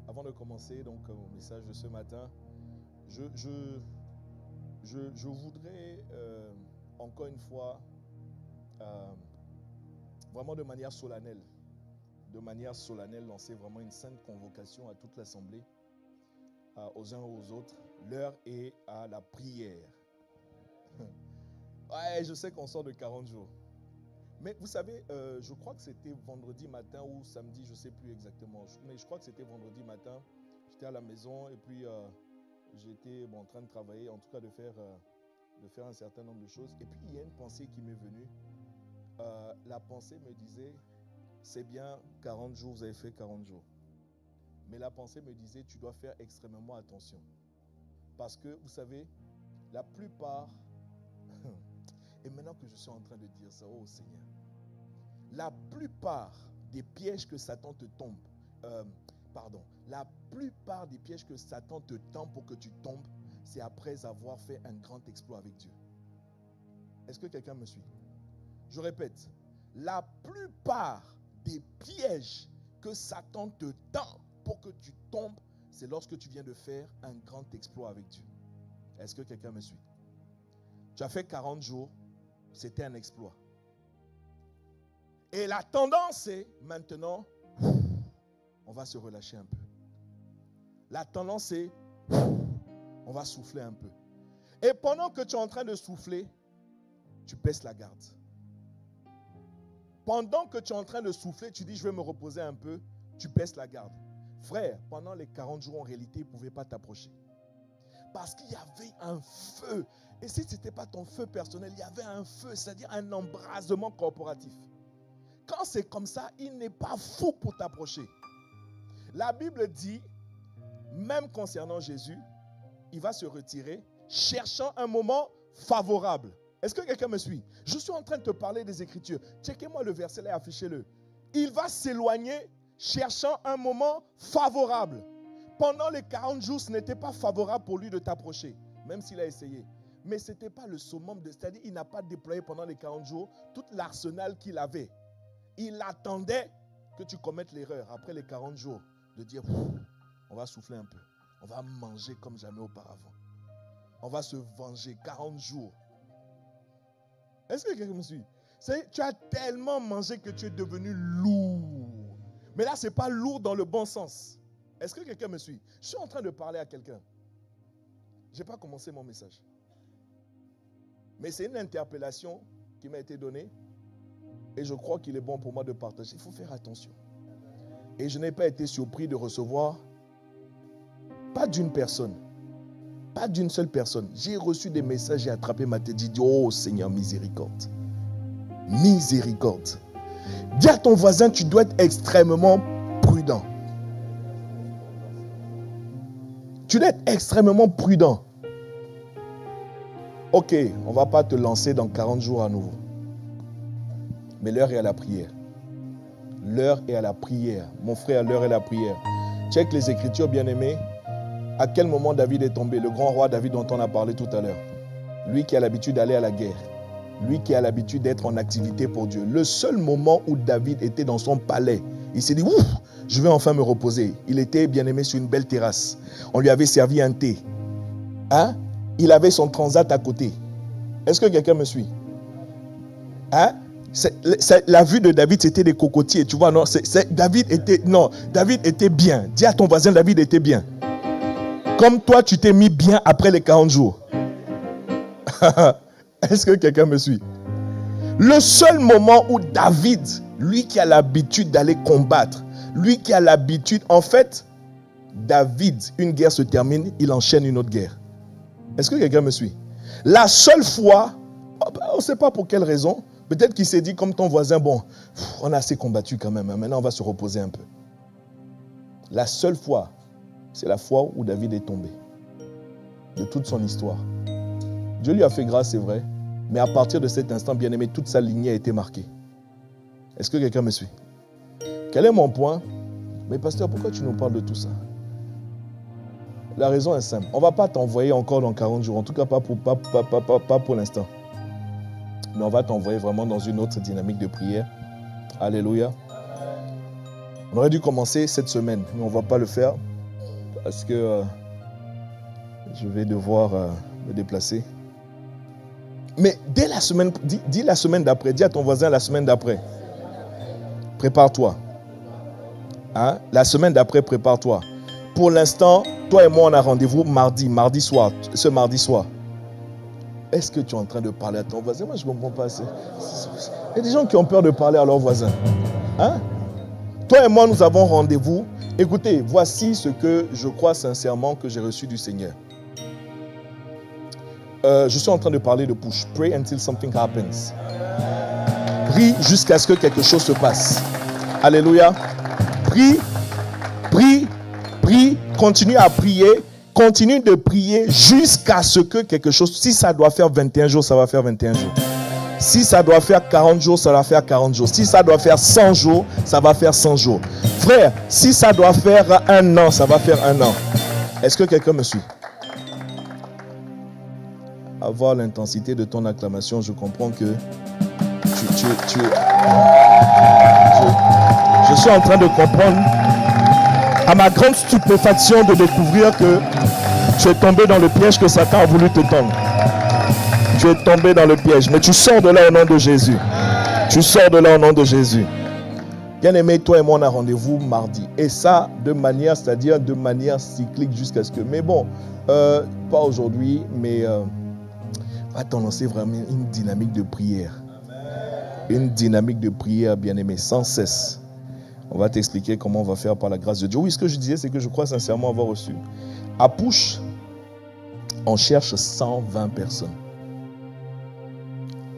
avant de commencer donc, mon message de ce matin, je voudrais encore une fois, vraiment de manière solennelle, lancer vraiment une sainte convocation à toute l'Assemblée, aux uns et aux autres. L'heure est à la prière. Ouais, je sais qu'on sort de 40 jours. Mais vous savez, je crois que c'était vendredi matin ou samedi, je ne sais plus exactement. Mais je crois que c'était vendredi matin. J'étais à la maison et puis j'étais en train de travailler, en tout cas de faire un certain nombre de choses. Et puis il y a une pensée qui m'est venue. La pensée me disait, c'est bien 40 jours, vous avez fait 40 jours. Mais la pensée me disait, tu dois faire extrêmement attention. Parce que, vous savez, la plupart, et maintenant que je suis en train de dire ça, oh Seigneur, la plupart des pièges que Satan te tombe, la plupart des pièges que Satan te tend pour que tu tombes, c'est après avoir fait un grand exploit avec Dieu. Est-ce que quelqu'un me suit? Je répète, la plupart des pièges que Satan te tend pour que tu tombes, c'est lorsque tu viens de faire un grand exploit avec Dieu. Est-ce que quelqu'un me suit? Tu as fait 40 jours, c'était un exploit. Et la tendance est maintenant, on va se relâcher un peu. La tendance est, on va souffler un peu. Et pendant que tu es en train de souffler, tu baisses la garde. Pendant que tu es en train de souffler, tu dis je vais me reposer un peu, tu baisses la garde. Frère, pendant les 40 jours, en réalité, il ne pouvait pas t'approcher. Parce qu'il y avait un feu. Et si ce n'était pas ton feu personnel, il y avait un feu, c'est-à-dire un embrasement corporatif. Quand c'est comme ça, il n'est pas fou pour t'approcher. La Bible dit, même concernant Jésus, il va se retirer, cherchant un moment favorable. Est-ce que quelqu'un me suit? Je suis en train de te parler des Écritures. Checkez-moi le verset là et affichez-le. Il va s'éloigner, cherchant un moment favorable. Pendant les 40 jours, ce n'était pas favorable pour lui de t'approcher, même s'il a essayé. Mais ce n'était pas le summum, c'est-à-dire il n'a pas déployé pendant les 40 jours tout l'arsenal qu'il avait. Il attendait que tu commettes l'erreur après les 40 jours de dire on va souffler un peu, on va manger comme jamais auparavant, on va se venger 40 jours. Est-ce que quelqu'un me suit? Tu as tellement mangé que tu es devenu lourd. Mais là, ce n'est pas lourd dans le bon sens. Est-ce que quelqu'un me suit? Je suis en train de parler à quelqu'un. Je n'ai pas commencé mon message. Mais c'est une interpellation qui m'a été donnée. Et je crois qu'il est bon pour moi de partager. Il faut faire attention. Et je n'ai pas été surpris de recevoir, pas d'une personne, pas d'une seule personne. J'ai reçu des messages, j'ai attrapé ma tête, j'ai dit, oh Seigneur, miséricorde. Miséricorde. Dis à ton voisin, tu dois être extrêmement prudent. Tu dois être extrêmement prudent. Ok, on ne va pas te lancer dans 40 jours à nouveau. Mais l'heure est à la prière. L'heure est à la prière. Mon frère, l'heure est à la prière. Check les Écritures, bien-aimés. À quel moment David est tombé? Le grand roi David dont on a parlé tout à l'heure. Lui qui a l'habitude d'aller à la guerre. Lui qui a l'habitude d'être en activité pour Dieu. Le seul moment où David était dans son palais, il s'est dit, ouf, je vais enfin me reposer. Il était, bien-aimé, sur une belle terrasse. On lui avait servi un thé. Hein? Il avait son transat à côté. Est-ce que quelqu'un me suit? Hein? La vue de David, c'était des cocotiers. Tu vois, non? David était bien. Dis à ton voisin, David était bien. Comme toi, tu t'es mis bien après les 40 jours. Est-ce que quelqu'un me suit? Le seul moment où David, lui qui a l'habitude d'aller combattre, lui qui a l'habitude, en fait, David, une guerre se termine, il enchaîne une autre guerre. Est-ce que quelqu'un me suit? La seule fois, on ne sait pas pour quelle raison, peut-être qu'il s'est dit comme ton voisin, bon, on a assez combattu quand même, maintenant on va se reposer un peu. La seule fois, c'est la fois où David est tombé. De toute son histoire. Dieu lui a fait grâce, c'est vrai, mais à partir de cet instant, bien-aimé, toute sa lignée a été marquée. Est-ce que quelqu'un me suit? Quel est mon point? Mais pasteur, pourquoi tu nous parles de tout ça? La raison est simple. On ne va pas t'envoyer encore dans 40 jours, en tout cas pas pour l'instant. Mais on va t'envoyer vraiment dans une autre dynamique de prière. Alléluia. On aurait dû commencer cette semaine, mais on ne va pas le faire parce que je vais devoir me déplacer. Mais dès la semaine, dis la semaine d'après, dis à ton voisin la semaine d'après. Prépare-toi. Hein? La semaine d'après, prépare-toi. Pour l'instant, toi et moi, on a rendez-vous mardi soir, ce mardi soir. Est-ce que tu es en train de parler à ton voisin? Moi, je ne comprends pas. Il y a des gens qui ont peur de parler à leurs voisins. Hein? Toi et moi, nous avons rendez-vous. Écoutez, voici ce que je crois sincèrement que j'ai reçu du Seigneur. Je suis en train de parler de push. Pray until something happens. Prie jusqu'à ce que quelque chose se passe. Alléluia. Prie, prie, prie. Continue à prier. Continue de prier jusqu'à ce que quelque chose... Si ça doit faire 21 jours, ça va faire 21 jours. Si ça doit faire 40 jours, ça va faire 40 jours. Si ça doit faire 100 jours, ça va faire 100 jours. Frère, si ça doit faire 1 an, ça va faire 1 an. Est-ce que quelqu'un me suit? À voir l'intensité de ton acclamation, je comprends que je suis en train de comprendre, à ma grande stupéfaction, de découvrir que tu es tombé dans le piège que Satan a voulu te tendre. Tu es tombé dans le piège, mais tu sors de là au nom de Jésus. Tu sors de là au nom de Jésus. Bien-aimé, toi et moi, on a rendez-vous mardi. Et ça, de manière, c'est-à-dire de manière cyclique jusqu'à ce que... Mais bon, pas aujourd'hui, mais... va t'en lancer vraiment une dynamique de prière. Une dynamique de prière, bien-aimé, sans cesse. On va t'expliquer comment on va faire par la grâce de Dieu. Oui, ce que je disais, c'est que je crois sincèrement avoir reçu. À Push, on cherche 120 personnes.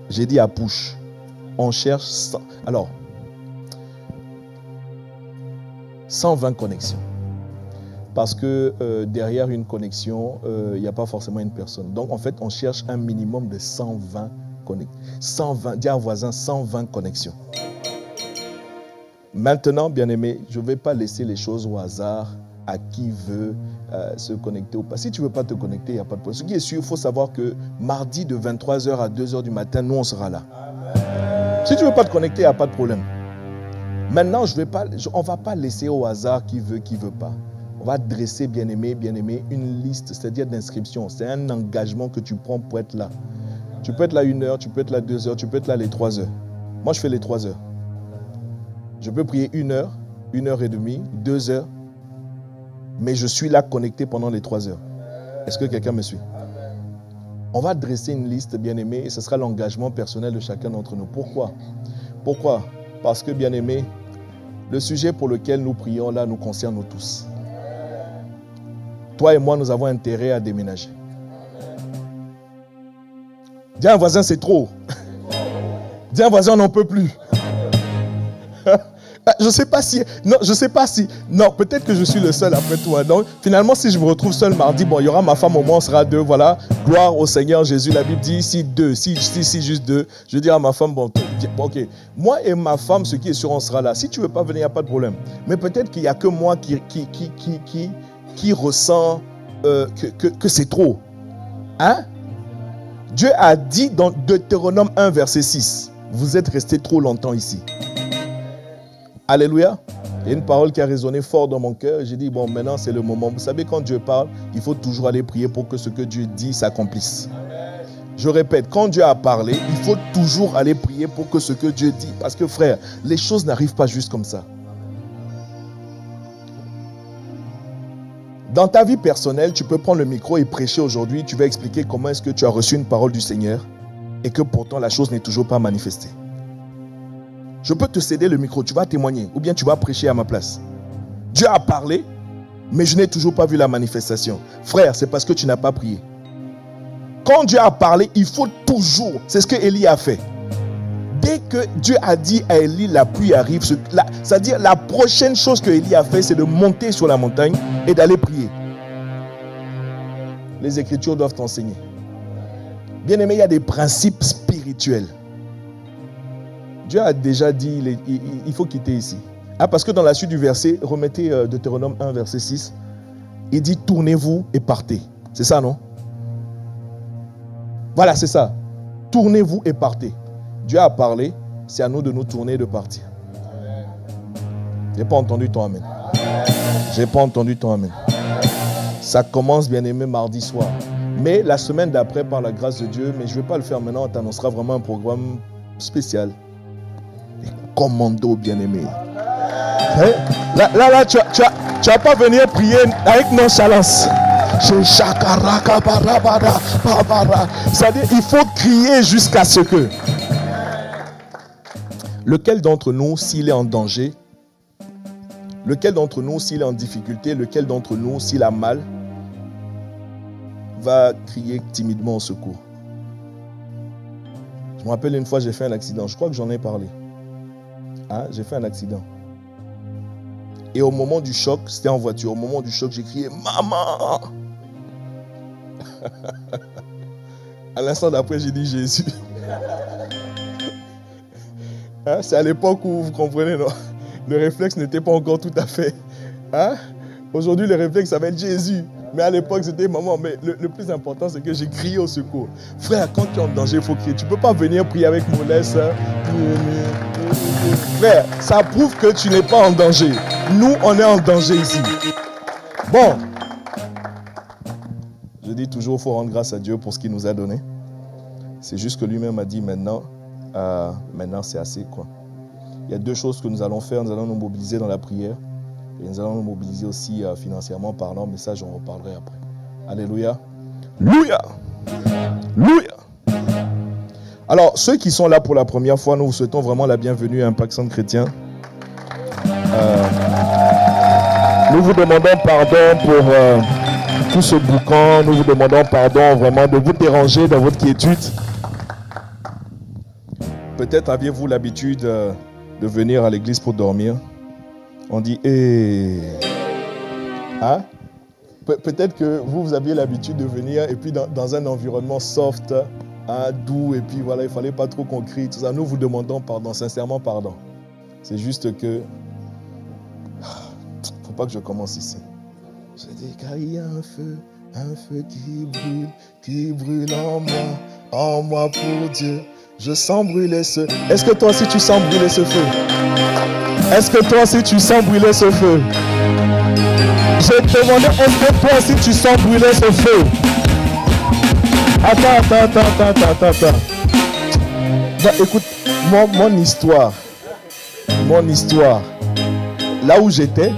J'ai dit à Push, on cherche 100. Alors, 120 connexions. Parce que derrière une connexion, il n'y a pas forcément une personne. Donc, en fait, on cherche un minimum de 120 connexions. 120, dis à un voisin, 120 connexions. Maintenant, bien-aimé, je ne vais pas laisser les choses au hasard à qui veut se connecter ou pas. Si tu ne veux pas te connecter, il n'y a pas de problème. Ce qui est sûr, il faut savoir que mardi de 23h à 2h du matin, nous, on sera là. Amen. Si tu ne veux pas te connecter, il n'y a pas de problème. Maintenant, on ne va pas laisser au hasard qui veut pas. On va dresser, bien-aimé, une liste, c'est-à-dire d'inscription. C'est un engagement que tu prends pour être là. Tu peux être là 1 heure, tu peux être là 2 heures, tu peux être là les 3 heures. Moi, je fais les 3 heures. Je peux prier 1 heure, 1 heure et demie, 2 heures, mais je suis là connecté pendant les 3 heures. Est-ce que quelqu'un me suit? On va dresser une liste, bien-aimé, et ce sera l'engagement personnel de chacun d'entre nous. Pourquoi? Parce que, bien-aimé, le sujet pour lequel nous prions là nous concerne nous tous. Toi et moi, nous avons intérêt à déménager. Dis à un voisin, c'est trop. Dis à un voisin, on n'en peut plus. Je ne sais pas si... Non, peut-être que je suis le seul après toi. Donc, finalement, si je me retrouve seul mardi, bon, il y aura ma femme, au moins on sera 2, voilà. Gloire au Seigneur Jésus. La Bible dit, si juste 2, je dis à ma femme, bon, ok. Moi et ma femme, ce qui est sûr, on sera là. Si tu ne veux pas venir, il n'y a pas de problème. Mais peut-être qu'il n'y a que moi qui ressent que c'est trop. Hein? Dieu a dit dans Deutéronome 1, verset 6, vous êtes restés trop longtemps ici. Alléluia. Il y a une parole qui a résonné fort dans mon cœur. J'ai dit, bon, maintenant c'est le moment. Vous savez, quand Dieu parle, il faut toujours aller prier pour que ce que Dieu dit s'accomplisse. Je répète, quand Dieu a parlé, il faut toujours aller prier pour que ce que Dieu dit. Parce que frère, les choses n'arrivent pas juste comme ça. Dans ta vie personnelle, tu peux prendre le micro et prêcher aujourd'hui. Tu vas expliquer comment est-ce que tu as reçu une parole du Seigneur et que pourtant la chose n'est toujours pas manifestée. Je peux te céder le micro, tu vas témoigner ou bien tu vas prêcher à ma place. Dieu a parlé, mais je n'ai toujours pas vu la manifestation. Frère, c'est parce que tu n'as pas prié. Quand Dieu a parlé, il faut toujours, c'est ce que Élie a fait. Dès que Dieu a dit à Élie, la pluie arrive, c'est-à-dire la prochaine chose que Élie a fait, c'est de monter sur la montagne et d'aller prier. Les Écritures doivent t'enseigner. Bien aimé, il y a des principes spirituels. Dieu a déjà dit, il faut quitter ici. Ah, parce que dans la suite du verset, remettez Deutéronome 1, verset 6, il dit, tournez-vous et partez. C'est ça, non? Voilà, c'est ça. Tournez-vous et partez. Dieu a parlé, c'est à nous de nous tourner et de partir. J'ai pas entendu ton amen. J'ai pas entendu ton amen. Ça commence, bien-aimé, mardi soir. Mais la semaine d'après, par la grâce de Dieu, mais je ne vais pas le faire maintenant, on t'annoncera vraiment un programme spécial. Les commandos, bien-aimés. Là, tu vas pas venir prier avec nonchalance. C'est-à-dire, il faut crier jusqu'à ce que. Lequel d'entre nous, s'il est en danger, lequel d'entre nous, s'il est en difficulté, lequel d'entre nous, s'il a mal, va crier timidement au secours? Je me rappelle une fois, j'ai fait un accident. Je crois que j'en ai parlé. Hein? J'ai fait un accident. Et au moment du choc, c'était en voiture, au moment du choc, j'ai crié « Maman !» À l'instant d'après, j'ai dit « Jésus !» Hein? C'est à l'époque où, vous comprenez, non? Le réflexe n'était pas encore tout à fait. Hein? Aujourd'hui, le réflexe, ça va être Jésus. Mais à l'époque, c'était maman. Mais le plus important, c'est que j'ai crié au secours. Frère, quand tu es en danger, il faut crier. Tu ne peux pas venir prier avec mollesse. Frère, ça prouve que tu n'es pas en danger. Nous, on est en danger ici. Bon. Je dis toujours, il faut rendre grâce à Dieu pour ce qu'il nous a donné. C'est juste que lui-même a dit maintenant c'est assez, quoi. Il y a deux choses que nous allons faire. Nous allons nous mobiliser dans la prière. Et nous allons nous mobiliser aussi financièrement parlant, mais ça, j'en reparlerai après. Alléluia. Alléluia. Alléluia. Alors, ceux qui sont là pour la première fois, nous vous souhaitons vraiment la bienvenue à Impact Centre Chrétien. Nous vous demandons pardon pour tout ce boucan. Nous vous demandons pardon vraiment de vous déranger dans votre quiétude. Peut-être aviez-vous l'habitude de venir à l'église pour dormir. On dit « Eh !» Hein? Peut-être que vous aviez l'habitude de venir et puis dans un environnement soft, hein, doux, et puis voilà, il ne fallait pas trop qu'on crie, tout ça. Nous vous demandons pardon, sincèrement pardon. C'est juste que... Il ne faut pas que je commence ici. Je dis car il y a un feu qui brûle en moi pour Dieu. Je sens brûler ce... Est-ce que toi aussi tu sens brûler ce feu? Est-ce que toi aussi tu sens brûler ce feu? Je te demandais, est-ce que toi aussi tu sens brûler ce feu? Attends. Bah, écoute, mon histoire, là où j'étais,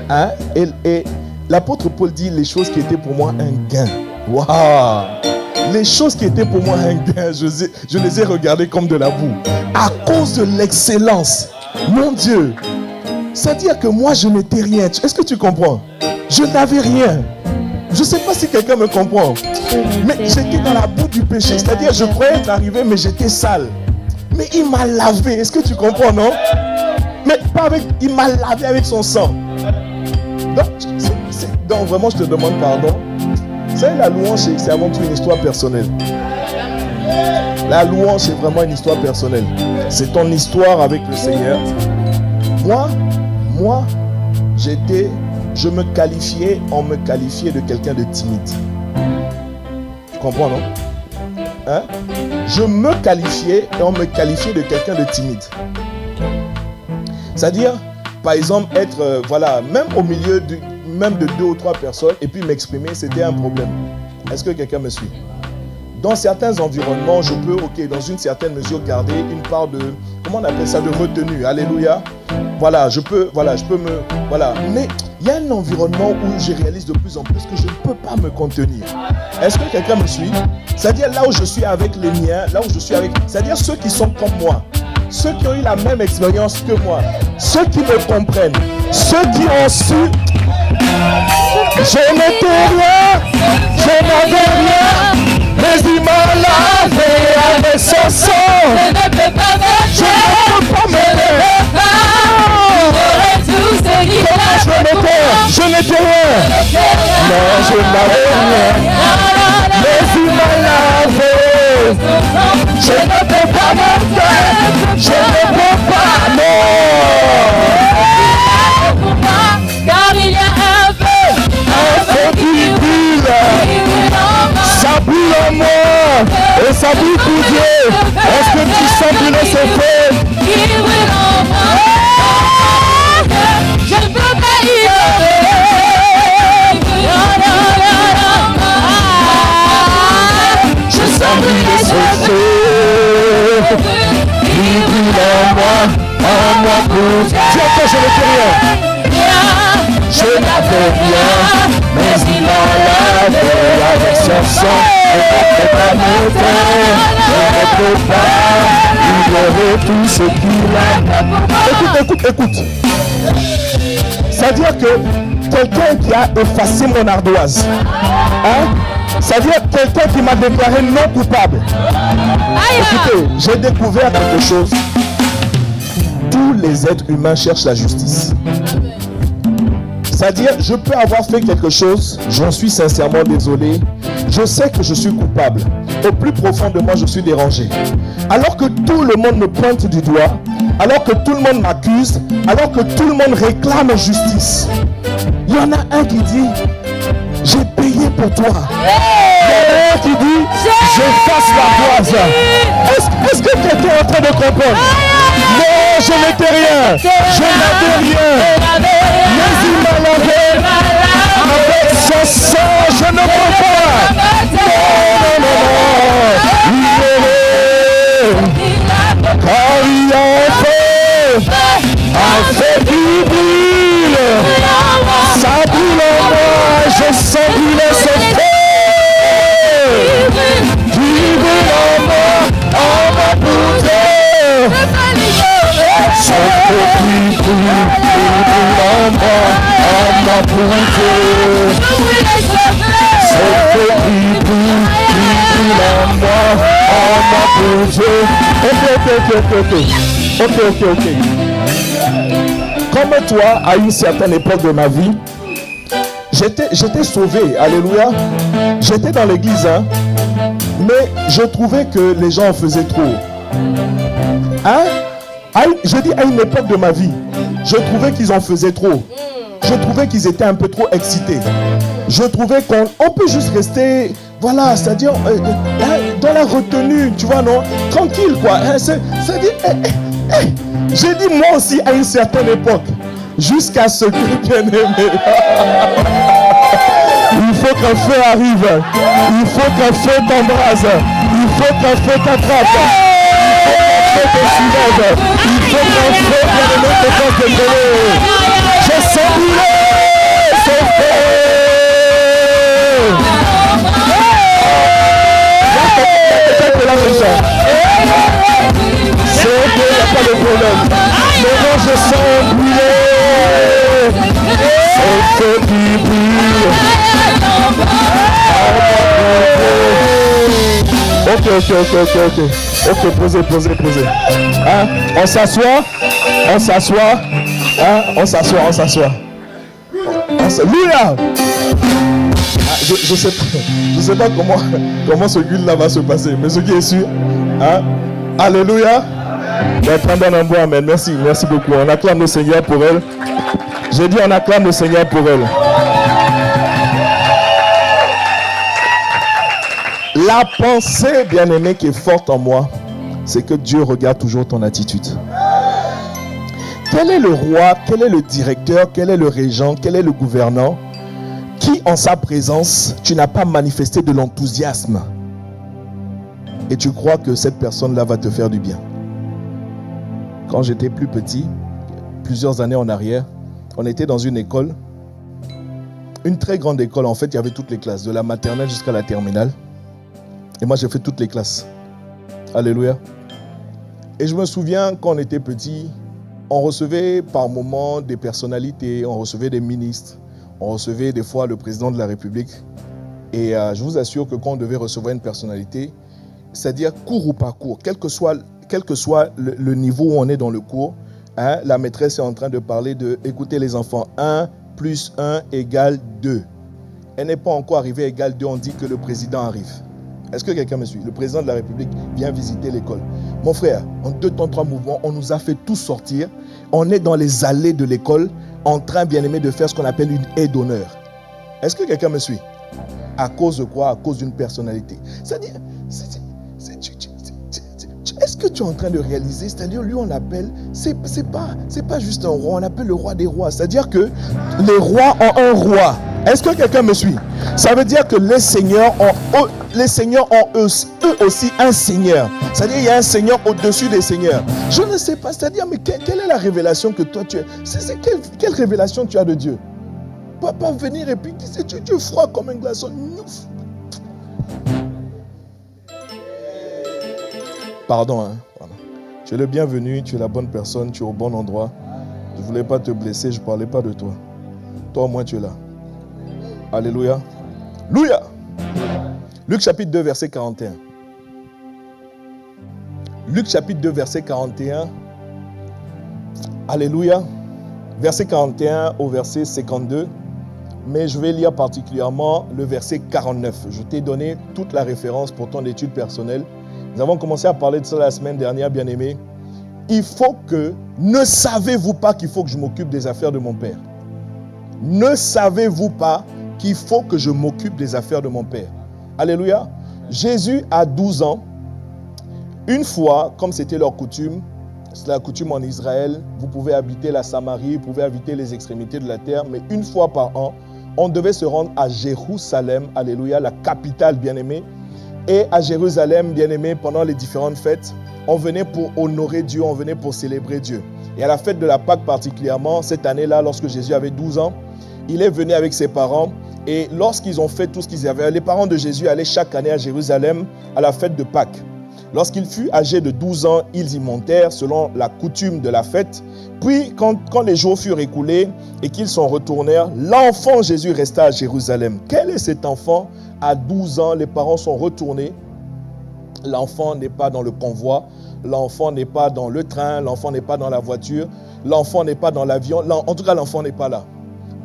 hein, et l'apôtre Paul dit les choses qui étaient pour moi un gain. Waouh! Les choses qui étaient pour moi un gain, je les ai regardées comme de la boue. À cause de l'excellence. Mon Dieu, c'est-à-dire que moi je n'étais rien. Est-ce que tu comprends? Je n'avais rien. Je ne sais pas si quelqu'un me comprend. Mais j'étais dans la boue du péché. C'est-à-dire je croyais être arrivé mais j'étais sale. Mais il m'a lavé. Est-ce que tu comprends, non? Mais pas avec... Il m'a lavé avec son sang. Donc vraiment je te demande pardon. C'est la louange, c'est avant tout une histoire personnelle. La louange, c'est vraiment une histoire personnelle. C'est ton histoire avec le Seigneur. Moi, on me qualifiait de quelqu'un de timide. Tu comprends, non? Hein? Je me qualifiais et on me qualifiait de quelqu'un de timide. C'est-à-dire, par exemple, être, même au milieu même de 2 ou 3 personnes et puis m'exprimer, c'était un problème. Est-ce que quelqu'un me suit? Dans certains environnements, je peux, dans une certaine mesure, garder une part de, comment on appelle ça, de retenue. Alléluia. Je peux me, mais il y a un environnement où je réalise de plus en plus que je ne peux pas me contenir. Est-ce que quelqu'un me suit? C'est-à-dire là où je suis avec les miens, c'est-à-dire ceux qui sont comme moi, ceux qui ont eu la même expérience que moi, ceux qui me comprennent, ceux qui ont su. Je n'étais rien, je n'avais rien, mais il m'a lavé avec son sang. Je ne peux pas m'aider. Je n'étais rien. Non, je n'avais rien, mais il m'a lavé. Je ne peux pas m'aider. Je ne peux pas, non. Car il y a un feu qui brûle. Ça brûle en moi et ça brûle pour Dieu. Est-ce que tu sens brûler ce feu? Qui brûle en moi. en moi pour Dieu. Dis encore, je n'étais rien. Je n'avais rien, mais il m'a lavé avec son sang. Je ne peux pas me taire, je ne peux pas ignorer tout ce qu'il a. Écoute. C'est-à-dire que quelqu'un qui a effacé mon ardoise, hein? C'est-à-dire quelqu'un qui m'a déclaré non coupable. Écoutez, j'ai découvert quelque chose. Tous les êtres humains cherchent la justice. C'est-à-dire, je peux avoir fait quelque chose, j'en suis sincèrement désolé. Je sais que je suis coupable. Au plus profond de moi, je suis dérangé. Alors que tout le monde me pointe du doigt, alors que tout le monde m'accuse, alors que tout le monde réclame justice, il y en a un qui dit, j'ai payé pour toi. Il y en a un qui dit, j'efface la voix. Est-ce que quelqu'un est en train de comprendre? Non, je n'étais rien. Je n'avais rien. Mais il m'a lavé avec son sang. Je ne peux pas. Non. Car il a fait qui brille. Ça brûle en moi. Je sens brûler ce feu. Qui brûle en moi pour Dieu. Son feu qui brûle en moi pour Dieu. Son feu qui brûle en moi pour Dieu. Ok. Comme toi, à une certaine époque de ma vie, j'étais sauvé, alléluia. J'étais dans l'église, hein, mais je trouvais que les gens en faisaient trop. Hein? Je dis à une époque de ma vie, je trouvais qu'ils en faisaient trop. Je trouvais qu'ils étaient un peu trop excités. Je trouvais qu'on peut juste rester, voilà, c'est-à-dire dans la retenue, tu vois, non? Tranquille, quoi. C'est-à-dire, j'ai dit moi aussi à une certaine époque, jusqu'à ce que, bien aimé, il faut qu'un feu arrive, il faut qu'un feu t'embrase, il faut qu'un feu t'attrape, il faut qu'un feu te soulève, il faut qu'un feu, bien aimé, te fasse décoller. Je sens brûler ce feu. C'est ok, il n'y a pas de problème. Mais moi je sens brûler. C'est ce qui brûle. Ok, posez. Hein? On s'assoit. Hein? On s'assoit. Alléluia! Je sais pas comment ce culte-là va se passer, mais ce qui est sûr, hein? Alléluia! Prends un bon amen. Merci beaucoup. On acclame le Seigneur pour elle. J'ai dit on acclame le Seigneur pour elle. La pensée, bien-aimée, qui est forte en moi, c'est que Dieu regarde toujours ton attitude. Quel est le roi, quel est le directeur, quel est le régent, quel est le gouvernant qui, en sa présence, tu n'as pas manifesté de l'enthousiasme et tu crois que cette personne-là va te faire du bien? Quand j'étais plus petit, plusieurs années en arrière, on était dans une école, une très grande école. En fait, il y avait toutes les classes, de la maternelle jusqu'à la terminale. Et moi, j'ai fait toutes les classes. Alléluia. Et je me souviens, quand on était petit, on recevait par moments des personnalités, on recevait des ministres, on recevait des fois le président de la République. Et je vous assure que quand on devait recevoir une personnalité, c'est-à-dire cours ou pas cours, quel que soit le niveau où on est dans le cours, hein, la maîtresse est en train de parler de, écoutez les enfants, 1 plus 1 égale 2. Elle n'est pas encore arrivée à égale 2, on dit que le président arrive. Est-ce que quelqu'un me suit? Le président de la République vient visiter l'école. Mon frère, en 2 temps 3 mouvements, on nous a fait tous sortir. On est dans les allées de l'école, en train, bien aimé, de faire ce qu'on appelle une haie d'honneur. Est-ce que quelqu'un me suit? À cause de quoi? À cause d'une personnalité. C'est-à-dire, est-ce que tu es en train de réaliser? C'est-à-dire, lui, on l'appelle, c'est pas juste un roi, on l'appelle le roi des rois. C'est-à-dire que les rois ont un roi. Est-ce que quelqu'un me suit? Ça veut dire que les seigneurs ont les seigneurs ont eux aussi un seigneur. C'est-à-dire il y a un seigneur au-dessus des seigneurs. Je ne sais pas, c'est-à-dire mais quelle est la révélation que toi tu as? Quelle révélation tu as de Dieu? Pas venir et puis tu es froid comme un glaçon. Pardon, hein. Pardon. Tu es le bienvenu, tu es la bonne personne, tu es au bon endroit. Je ne voulais pas te blesser, je ne parlais pas de toi. Toi au moins tu es là. Alléluia. Alléluia. Luc chapitre 2, verset 41. Luc chapitre 2, verset 41. Alléluia. Verset 41 au verset 52. Mais je vais lire particulièrement le verset 49. Je t'ai donné toute la référence pour ton étude personnelle. Nous avons commencé à parler de ça la semaine dernière, bien-aimés. Il faut que... Ne savez-vous pas qu'il faut que je m'occupe des affaires de mon Père? Ne savez-vous pas qu'il faut que je m'occupe des affaires de mon Père? Alléluia. Jésus a 12 ans. Une fois, comme c'était leur coutume, c'est la coutume en Israël, vous pouvez habiter la Samarie, vous pouvez habiter les extrémités de la terre, mais une fois par an, on devait se rendre à Jérusalem, alléluia, la capitale, bien-aimée. Et à Jérusalem, bien-aimé, pendant les différentes fêtes, on venait pour honorer Dieu, on venait pour célébrer Dieu. Et à la fête de la Pâque particulièrement, cette année-là, lorsque Jésus avait 12 ans, il est venu avec ses parents. Et lorsqu'ils ont fait tout ce qu'ils avaient, les parents de Jésus allaient chaque année à Jérusalem à la fête de Pâques. Lorsqu'il fut âgé de 12 ans, ils y montèrent selon la coutume de la fête. Puis, quand les jours furent écoulés et qu'ils s'en retournèrent, l'enfant Jésus resta à Jérusalem. Quel est cet enfant? À 12 ans, les parents sont retournés. L'enfant n'est pas dans le convoi, l'enfant n'est pas dans le train, l'enfant n'est pas dans la voiture, l'enfant n'est pas dans l'avion. En tout cas, l'enfant n'est pas là.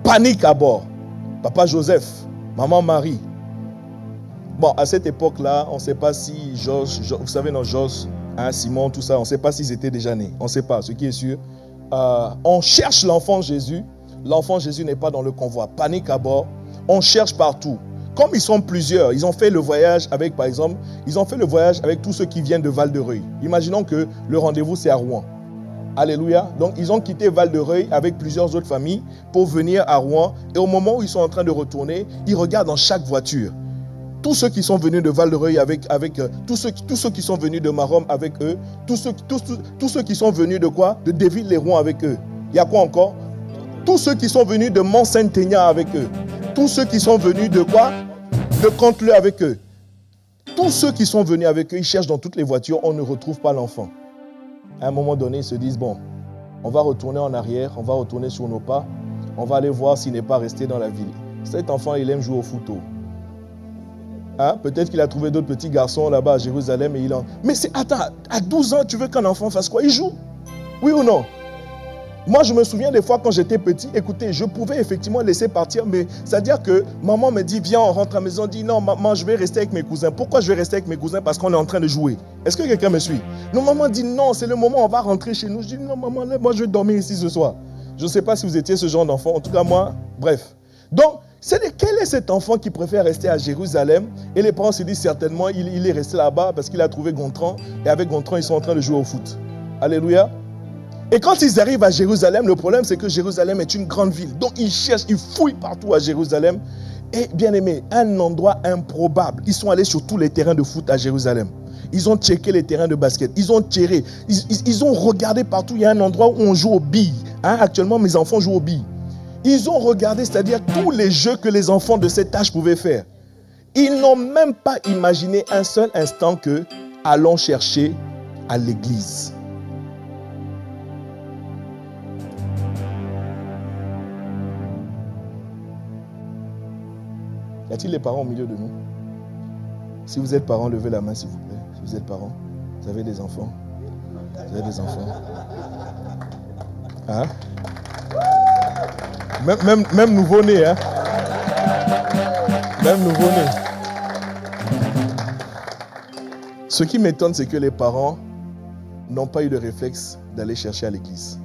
Panique à bord. Papa Joseph, maman Marie. Bon, à cette époque-là, on ne sait pas si Georges, vous savez, non, Georges, hein, Simon, tout ça, on ne sait pas s'ils étaient déjà nés. On ne sait pas, ce qui est sûr. On cherche l'enfant Jésus. L'enfant Jésus n'est pas dans le convoi. Panique à bord. On cherche partout. Comme ils sont plusieurs, ils ont fait le voyage avec, par exemple, ils ont fait le voyage avec tous ceux qui viennent de Val-de-Reuil. Imaginons que le rendez-vous, c'est à Rouen. Alléluia. Donc, ils ont quitté Val-de-Reuil avec plusieurs autres familles pour venir à Rouen. Et au moment où ils sont en train de retourner, ils regardent dans chaque voiture. Tous ceux qui sont venus de Val-de-Reuil avec tous ceux qui sont venus de Marom avec eux, tous ceux qui sont venus de quoi? De Déville-les-Rouen avec eux. Il y a quoi encore? Tous ceux qui sont venus de Mont-Saint-Aignan avec eux. Tous ceux qui sont venus de quoi? De Canteleu avec eux. Tous ceux qui sont venus avec eux, ils cherchent dans toutes les voitures, on ne retrouve pas l'enfant. À un moment donné, ils se disent, bon, on va retourner en arrière, on va retourner sur nos pas, on va aller voir s'il n'est pas resté dans la ville. Cet enfant, il aime jouer au foot. Hein? Peut-être qu'il a trouvé d'autres petits garçons là-bas à Jérusalem et il en... Mais attends, à 12 ans, tu veux qu'un enfant fasse quoi? Il joue? Oui ou non? Moi, je me souviens des fois quand j'étais petit, écoutez, je pouvais effectivement laisser partir, mais c'est-à-dire que maman me dit, viens, on rentre à la maison, dit, non, maman, je vais rester avec mes cousins. Pourquoi je vais rester avec mes cousins? Parce qu'on est en train de jouer. Est-ce que quelqu'un me suit? Non, maman dit, non, c'est le moment où on va rentrer chez nous. Je dis, non, maman, moi, je vais dormir ici ce soir. Je ne sais pas si vous étiez ce genre d'enfant. En tout cas, moi, bref. Donc, quel est cet enfant qui préfère rester à Jérusalem? Et les parents se disent certainement, il est resté là-bas parce qu'il a trouvé Gontran. Et avec Gontran, ils sont en train de jouer au foot. Alléluia. Et quand ils arrivent à Jérusalem, le problème c'est que Jérusalem est une grande ville. Donc ils cherchent, ils fouillent partout à Jérusalem. Et bien aimé, un endroit improbable. Ils sont allés sur tous les terrains de foot à Jérusalem. Ils ont checké les terrains de basket. Ils ont tiré. Ils ont regardé partout. Il y a un endroit où on joue aux billes. Hein, actuellement, mes enfants jouent aux billes. Ils ont regardé, c'est-à-dire tous les jeux que les enfants de cet âge pouvaient faire. Ils n'ont même pas imaginé un seul instant que allons chercher à l'église. Y a-t-il les parents au milieu de nous? Si vous êtes parents, levez la main s'il vous plaît. Si vous êtes parents, vous avez des enfants. Vous avez des enfants. Hein? Même nouveau-né, hein? Même nouveau-né. Ce qui m'étonne, c'est que les parents n'ont pas eu le réflexe d'aller chercher à l'église.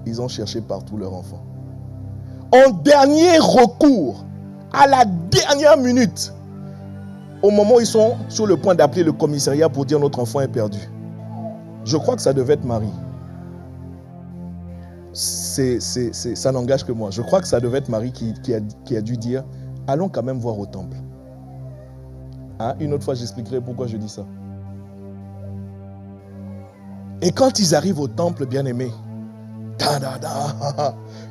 Ils ont cherché partout leur enfant. En dernier recours, à la dernière minute, au moment où ils sont sur le point d'appeler le commissariat pour dire notre enfant est perdu. Je crois que ça devait être Marie. Ça n'engage que moi. Je crois que ça devait être Marie qui a dû dire, allons quand même voir au temple. Hein? Une autre fois, j'expliquerai pourquoi je dis ça. Et quand ils arrivent au temple, bien-aimé,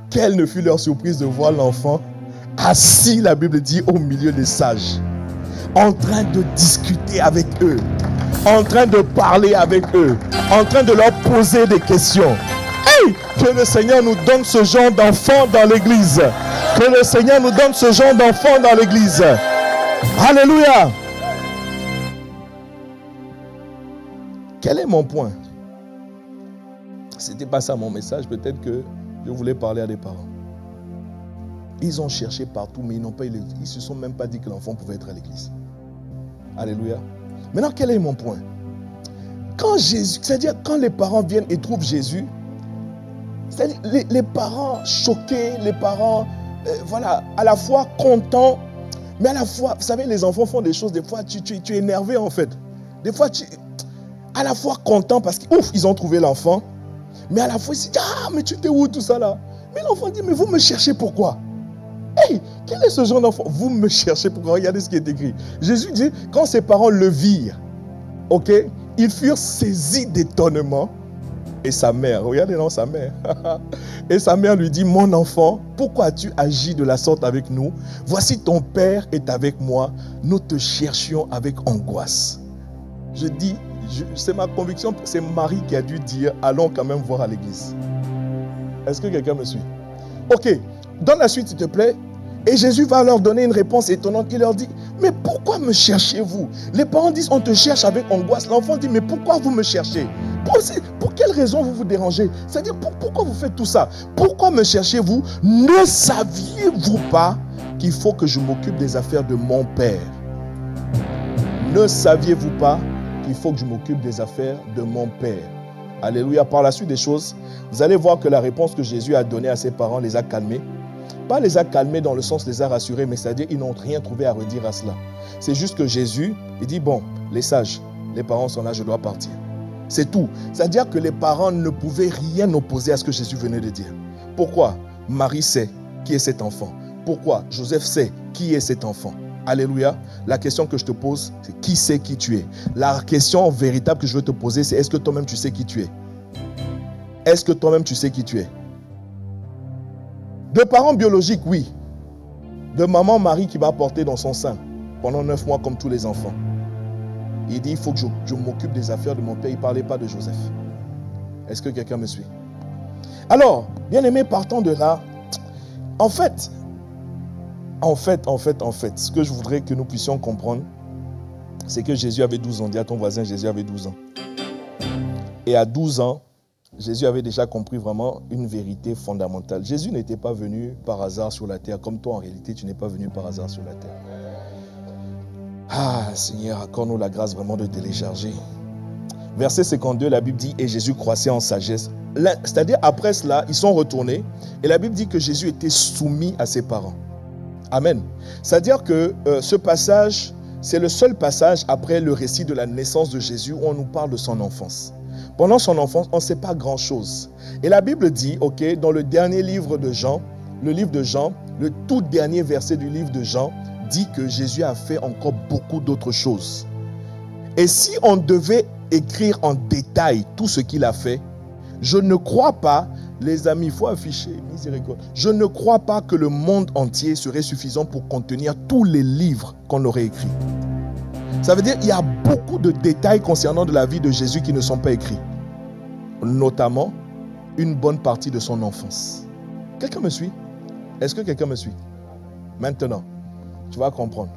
quelle ne fut leur surprise de voir l'enfant assis, la Bible dit, au milieu des sages, en train de discuter avec eux, en train de parler avec eux, en train de leur poser des questions. Hey, que le Seigneur nous donne ce genre d'enfants dans l'église. Que le Seigneur nous donne ce genre d'enfants dans l'église. Alléluia. Quel est mon point? C'était pas ça mon message. Peut-être que je voulais parler à des parents. Ils ont cherché partout, mais ils n'ont pas eu. Ils ne se sont même pas dit que l'enfant pouvait être à l'église. Alléluia. Maintenant, quel est mon point? Quand Jésus, c'est-à-dire quand les parents viennent et trouvent Jésus, c'est-à-dire les parents choqués, les parents, voilà, à la fois contents, mais à la fois, vous savez, les enfants font des choses, des fois tu es énervé en fait. Des fois, à la fois content parce qu'ouf, ils ont trouvé l'enfant, mais à la fois, ils se disent, ah, mais tu t'es où tout ça là? Mais l'enfant dit, mais vous me cherchez pourquoi? Hey, quel est ce genre d'enfant? Vous me cherchez pourquoi? Regardez ce qui est écrit. Jésus dit, quand ses parents le virent, ok, ils furent saisis d'étonnement. Et sa mère, regardez non, sa mère. Et sa mère lui dit, mon enfant, pourquoi as-tu agi de la sorte avec nous? Voici ton père est avec moi. Nous te cherchions avec angoisse. Je dis, c'est ma conviction, c'est Marie qui a dû dire, allons quand même voir à l'église. Est-ce que quelqu'un me suit? Ok, donne la suite s'il te plaît. Et Jésus va leur donner une réponse étonnante. Il leur dit, mais pourquoi me cherchez-vous? Les parents disent, on te cherche avec angoisse. L'enfant dit, mais pourquoi vous me cherchez? Pour quelle raison vous vous dérangez? C'est-à-dire, pourquoi vous faites tout ça? Pourquoi me cherchez-vous? Ne saviez-vous pas qu'il faut que je m'occupe des affaires de mon Père? Ne saviez-vous pas qu'il faut que je m'occupe des affaires de mon Père? Alléluia. Par la suite des choses, vous allez voir que la réponse que Jésus a donnée à ses parents les a calmés. Pas les a calmés dans le sens les a rassurés, mais c'est-à-dire ils n'ont rien trouvé à redire à cela. C'est juste que Jésus, il dit, bon, les sages, les parents sont là, je dois partir. C'est tout. C'est-à-dire que les parents ne pouvaient rien opposer à ce que Jésus venait de dire. Pourquoi? Marie sait qui est cet enfant. Pourquoi? Joseph sait qui est cet enfant. Alléluia. La question que je te pose, c'est qui sait qui tu es? La question véritable que je veux te poser, c'est est-ce que toi-même tu sais qui tu es? Est-ce que toi-même tu sais qui tu es? De parents biologiques, oui. De maman Marie qui m'a porté dans son sein pendant 9 mois comme tous les enfants. Il dit, il faut que je m'occupe des affaires de mon père. Il ne parlait pas de Joseph. Est-ce que quelqu'un me suit? Alors, bien aimé, partons de là. En fait, ce que je voudrais que nous puissions comprendre, c'est que Jésus avait 12 ans. Dis à ton voisin, Jésus avait 12 ans. Et à 12 ans, Jésus avait déjà compris vraiment une vérité fondamentale. Jésus n'était pas venu par hasard sur la terre. Comme toi, en réalité, tu n'es pas venu par hasard sur la terre. Ah, Seigneur, accorde-nous la grâce vraiment de télécharger. Verset 52, la Bible dit, et Jésus croissait en sagesse. C'est-à-dire, après cela, ils sont retournés. Et la Bible dit que Jésus était soumis à ses parents. Amen. C'est-à-dire que ce passage, c'est le seul passage après le récit de la naissance de Jésus où on nous parle de son enfance. Pendant son enfance, on ne sait pas grand-chose. Et la Bible dit, ok, dans le dernier livre de Jean, le livre de Jean, le tout dernier verset du livre de Jean, dit que Jésus a fait encore beaucoup d'autres choses. Et si on devait écrire en détail tout ce qu'il a fait, je ne crois pas, les amis, il faut afficher, miséricorde, je ne crois pas que le monde entier serait suffisant pour contenir tous les livres qu'on aurait écrits. Ça veut dire qu'il y a beaucoup de détails concernant de la vie de Jésus qui ne sont pas écrits. Notamment, une bonne partie de son enfance. Quelqu'un me suit? Est-ce que quelqu'un me suit? Maintenant, tu vas comprendre.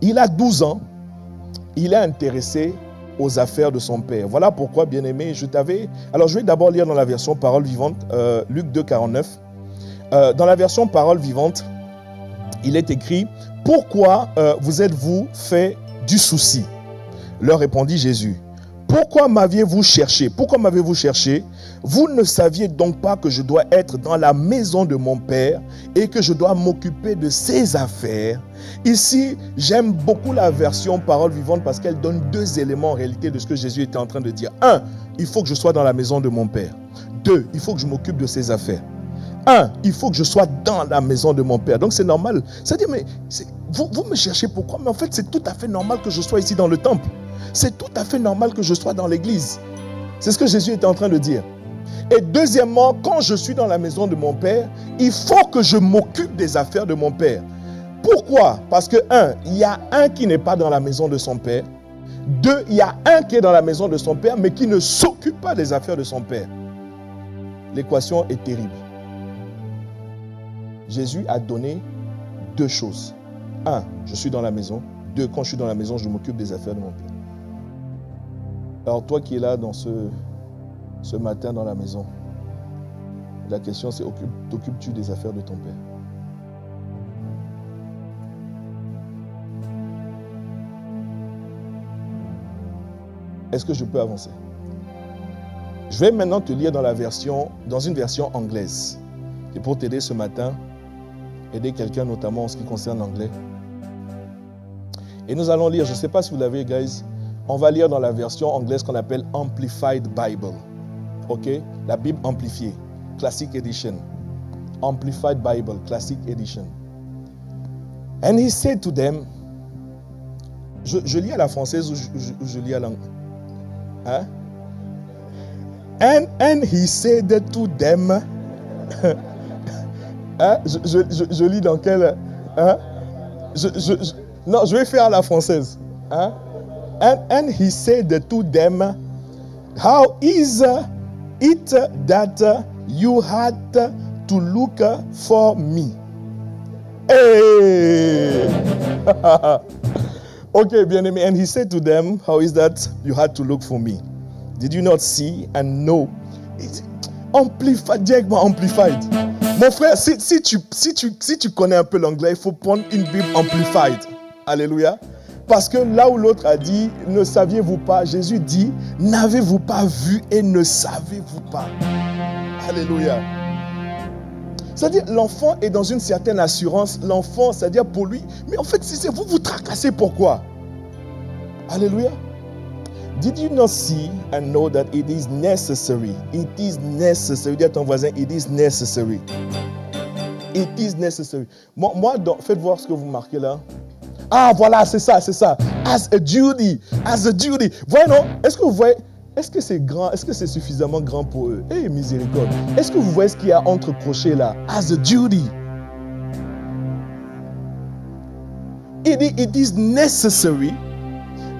Il a 12 ans, il est intéressé aux affaires de son père. Voilà pourquoi, bien-aimé, Alors, je vais d'abord lire dans la version Parole vivante, Luc 2, 49. Dans la version Parole vivante, il est écrit, « Pourquoi vous êtes-vous fait du souci ?» Leur répondit Jésus. « Pourquoi m'aviez-vous cherché? Pourquoi m'avez-vous cherché? Vous ne saviez donc pas que je dois être dans la maison de mon Père et que je dois m'occuper de ses affaires. » Ici, j'aime beaucoup la version Parole vivante parce qu'elle donne 2 éléments en réalité de ce que Jésus était en train de dire. 1, il faut que je sois dans la maison de mon Père. 2, il faut que je m'occupe de ses affaires. il faut que je sois dans la maison de mon Père. Donc c'est normal. C'est-à-dire, mais vous me cherchez pourquoi? Mais en fait, c'est tout à fait normal que je sois ici dans le temple. C'est tout à fait normal que je sois dans l'église. C'est ce que Jésus était en train de dire. Et deuxièmement, quand je suis dans la maison de mon Père, il faut que je m'occupe des affaires de mon Père. Pourquoi? Parce que, il y a un qui n'est pas dans la maison de son Père. 2, il y a un qui est dans la maison de son Père, mais qui ne s'occupe pas des affaires de son Père. L'équation est terrible. Jésus a donné 2 choses. 1, je suis dans la maison. 2, quand je suis dans la maison, je m'occupe des affaires de mon Père. Alors toi qui es là dans ce matin dans la maison, la question c'est, t'occupes-tu des affaires de ton Père? Est-ce que je peux avancer? Je vais maintenant te lire dans une version anglaise. Et pour t'aider ce matin, aider quelqu'un notamment en ce qui concerne l'anglais. Et nous allons lire, je ne sais pas si vous l'avez, guys, on va lire dans la version anglaise qu'on appelle Amplified Bible. Ok? La Bible amplifiée. Classic Edition. Amplified Bible. Classic Edition. And he said to them, je lis à la française ou je lis à l'anglais? Hein? And he said to them, hein? Je lis dans quel... Hein? Non, je vais faire à la française. Hein? And he said to them, how is it that you had to look for me? Hey! Okay, bien aimé. And he said to them, how is that you had to look for me? Did you not see and know? Amplified, directement amplified. Mon frère, si tu connais un peu l'anglais, il faut prendre une Bible amplified. Alléluia. Parce que là où l'autre a dit, ne saviez-vous pas, Jésus dit, n'avez-vous pas vu et ne savez-vous pas? Alléluia. C'est-à-dire, l'enfant est dans une certaine assurance. L'enfant, c'est-à-dire pour lui, mais en fait, si vous vous tracassez, pourquoi? Alléluia. Did you not see and know that it is necessary? It is necessary. Dis à ton voisin, it is necessary. It is necessary. Moi faites voir ce que vous marquez là. Ah, voilà, c'est ça, c'est ça. As a duty. As a duty. Voyez, non? Est-ce que vous voyez? Est-ce que c'est grand? Est-ce que c'est suffisamment grand pour eux? Eh, miséricorde. Est-ce que vous voyez ce qu'il y a entre crochets là? As a duty. It is necessary.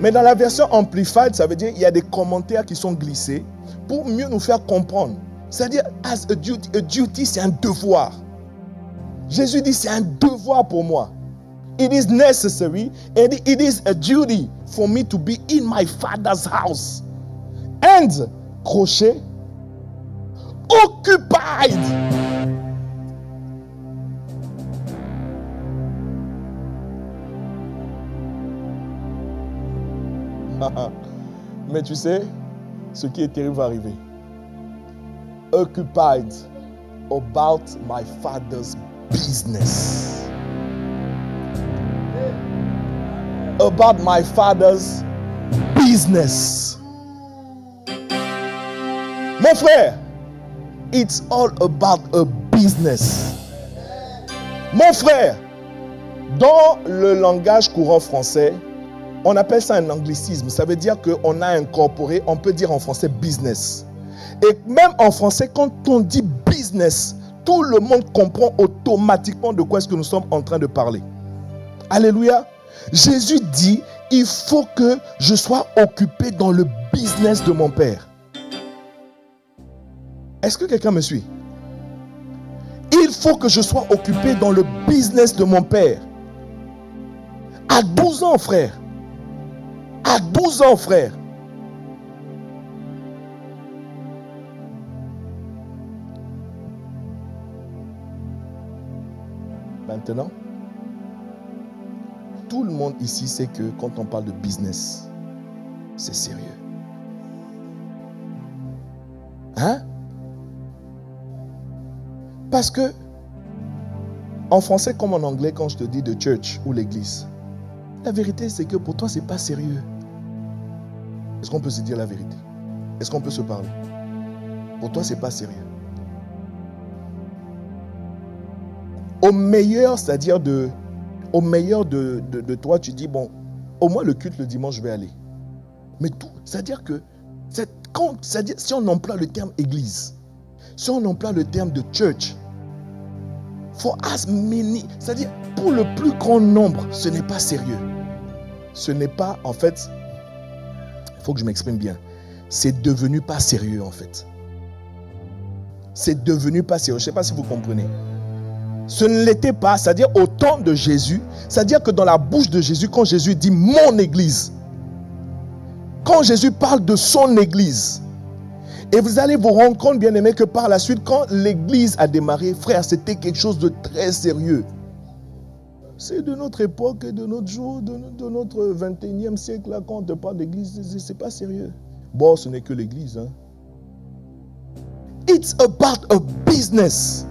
Mais dans la version amplified, ça veut dire qu'il y a des commentaires qui sont glissés pour mieux nous faire comprendre. C'est-à-dire, as a duty, c'est un devoir. Jésus dit, c'est un devoir pour moi. It is necessary and it is a duty for me to be in my Father's house. And, crochet, occupied. Mais tu sais, ce qui est terrible va arriver. Occupied about my Father's business. About my Father's business. Mon frère, it's all about a business. Mon frère, dans le langage courant français, on appelle ça un anglicisme. Ça veut dire qu'on a incorporé, on peut dire en français business. Et même en français, quand on dit business, tout le monde comprend automatiquement de quoi est-ce que nous sommes en train de parler. Alléluia. Jésus dit, il faut que je sois occupé dans le business de mon Père. Est-ce que quelqu'un me suit? Il faut que je sois occupé dans le business de mon Père. À 12 ans, frère. À 12 ans, frère. Maintenant, tout le monde ici sait que quand on parle de business, c'est sérieux. Hein? Parce que, en français comme en anglais, quand je te dis de church ou l'église, la vérité c'est que pour toi, c'est pas sérieux. Est-ce qu'on peut se dire la vérité? Est-ce qu'on peut se parler? Pour toi, c'est pas sérieux. Au meilleur, c'est-à-dire au meilleur de toi, tu dis, bon, au moins le culte le dimanche, je vais aller. Mais tout, c'est-à-dire que, si on emploie le terme église, si on emploie le terme de church, for as many, c'est-à-dire pour le plus grand nombre, ce n'est pas sérieux. Ce n'est pas, en fait, il faut que je m'exprime bien, c'est devenu pas sérieux en fait. C'est devenu pas sérieux, je ne sais pas si vous comprenez. Ce ne l'était pas, c'est-à-dire au temps de Jésus, c'est-à-dire que dans la bouche de Jésus, quand Jésus dit mon église, quand Jésus parle de son église, et vous allez vous rendre compte, bien aimé, que par la suite, quand l'église a démarré, frère, c'était quelque chose de très sérieux. C'est de notre époque et de notre jour, de notre 21e siècle, là, quand on te parle d'église, c'est pas sérieux. Bon, ce n'est que l'église. Hein. It's about a business.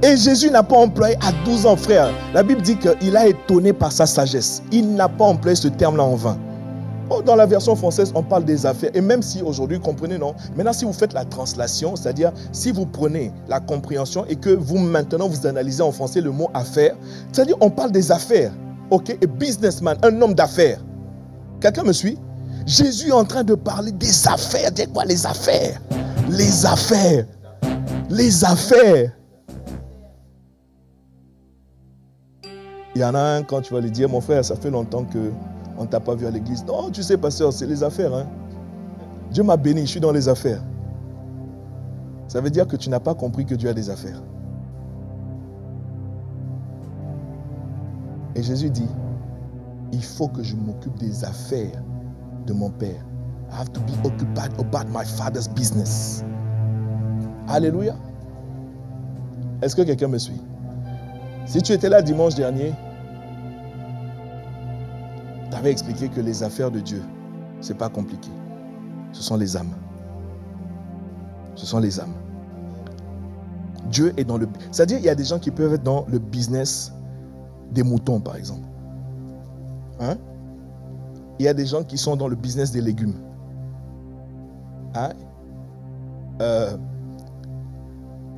Et Jésus n'a pas employé à 12 ans, frère. La Bible dit qu'il a étonné par sa sagesse. Il n'a pas employé ce terme-là en vain. Oh, dans la version française, on parle des affaires. Et même si aujourd'hui, comprenez, non? Maintenant, si vous faites la translation, c'est-à-dire si vous prenez la compréhension et que vous, maintenant, vous analysez en français le mot affaires, c'est-à-dire on parle des affaires. Ok? Et businessman, un homme d'affaires. Quelqu'un me suit? Jésus est en train de parler des affaires. Dites quoi, les affaires? Les affaires. Les affaires. Il y en a un, quand tu vas lui dire, mon frère, ça fait longtemps qu'on ne t'a pas vu à l'église. Non, tu sais, pasteur, c'est les affaires. Hein. Dieu m'a béni, je suis dans les affaires. Ça veut dire que tu n'as pas compris que Dieu a des affaires. Et Jésus dit, il faut que je m'occupe des affaires de mon Père. I have to be occupied about my father's business. Alléluia. Est-ce que quelqu'un me suit? Si tu étais là dimanche dernier, tu avais expliqué que les affaires de Dieu, ce n'est pas compliqué. Ce sont les âmes. Ce sont les âmes. Dieu est dans le... C'est-à-dire, il y a des gens qui peuvent être dans le business des moutons, par exemple. Hein? Il y a des gens qui sont dans le business des légumes. Hein?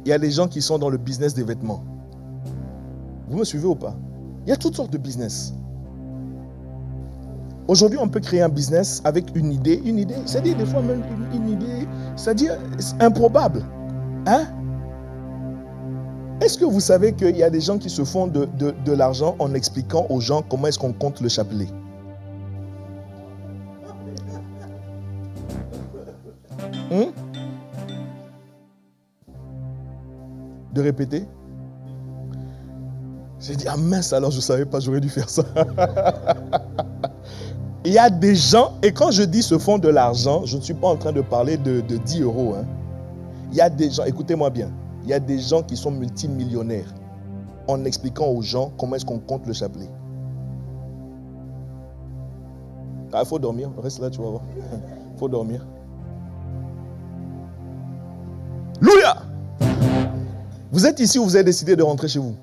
Il y a des gens qui sont dans le business des vêtements. Vous me suivez ou pas? Il y a toutes sortes de business. Aujourd'hui, on peut créer un business avec une idée, c'est-à-dire des fois même une idée, c'est-à-dire improbable. Hein? Est-ce que vous savez qu'il y a des gens qui se font de l'argent en expliquant aux gens comment est-ce qu'on compte le chapelet? De répéter? J'ai dit, ah mince, alors je ne savais pas, j'aurais dû faire ça. Il y a des gens, et quand je dis se font de l'argent, je ne suis pas en train de parler de 10 euros. Hein. Il y a des gens, écoutez-moi bien, il y a des gens qui sont multimillionnaires en expliquant aux gens comment est-ce qu'on compte le chapelet. Ah, il faut dormir, reste là, tu vas voir. Il faut dormir. Louia! Vous êtes ici ou vous avez décidé de rentrer chez vous?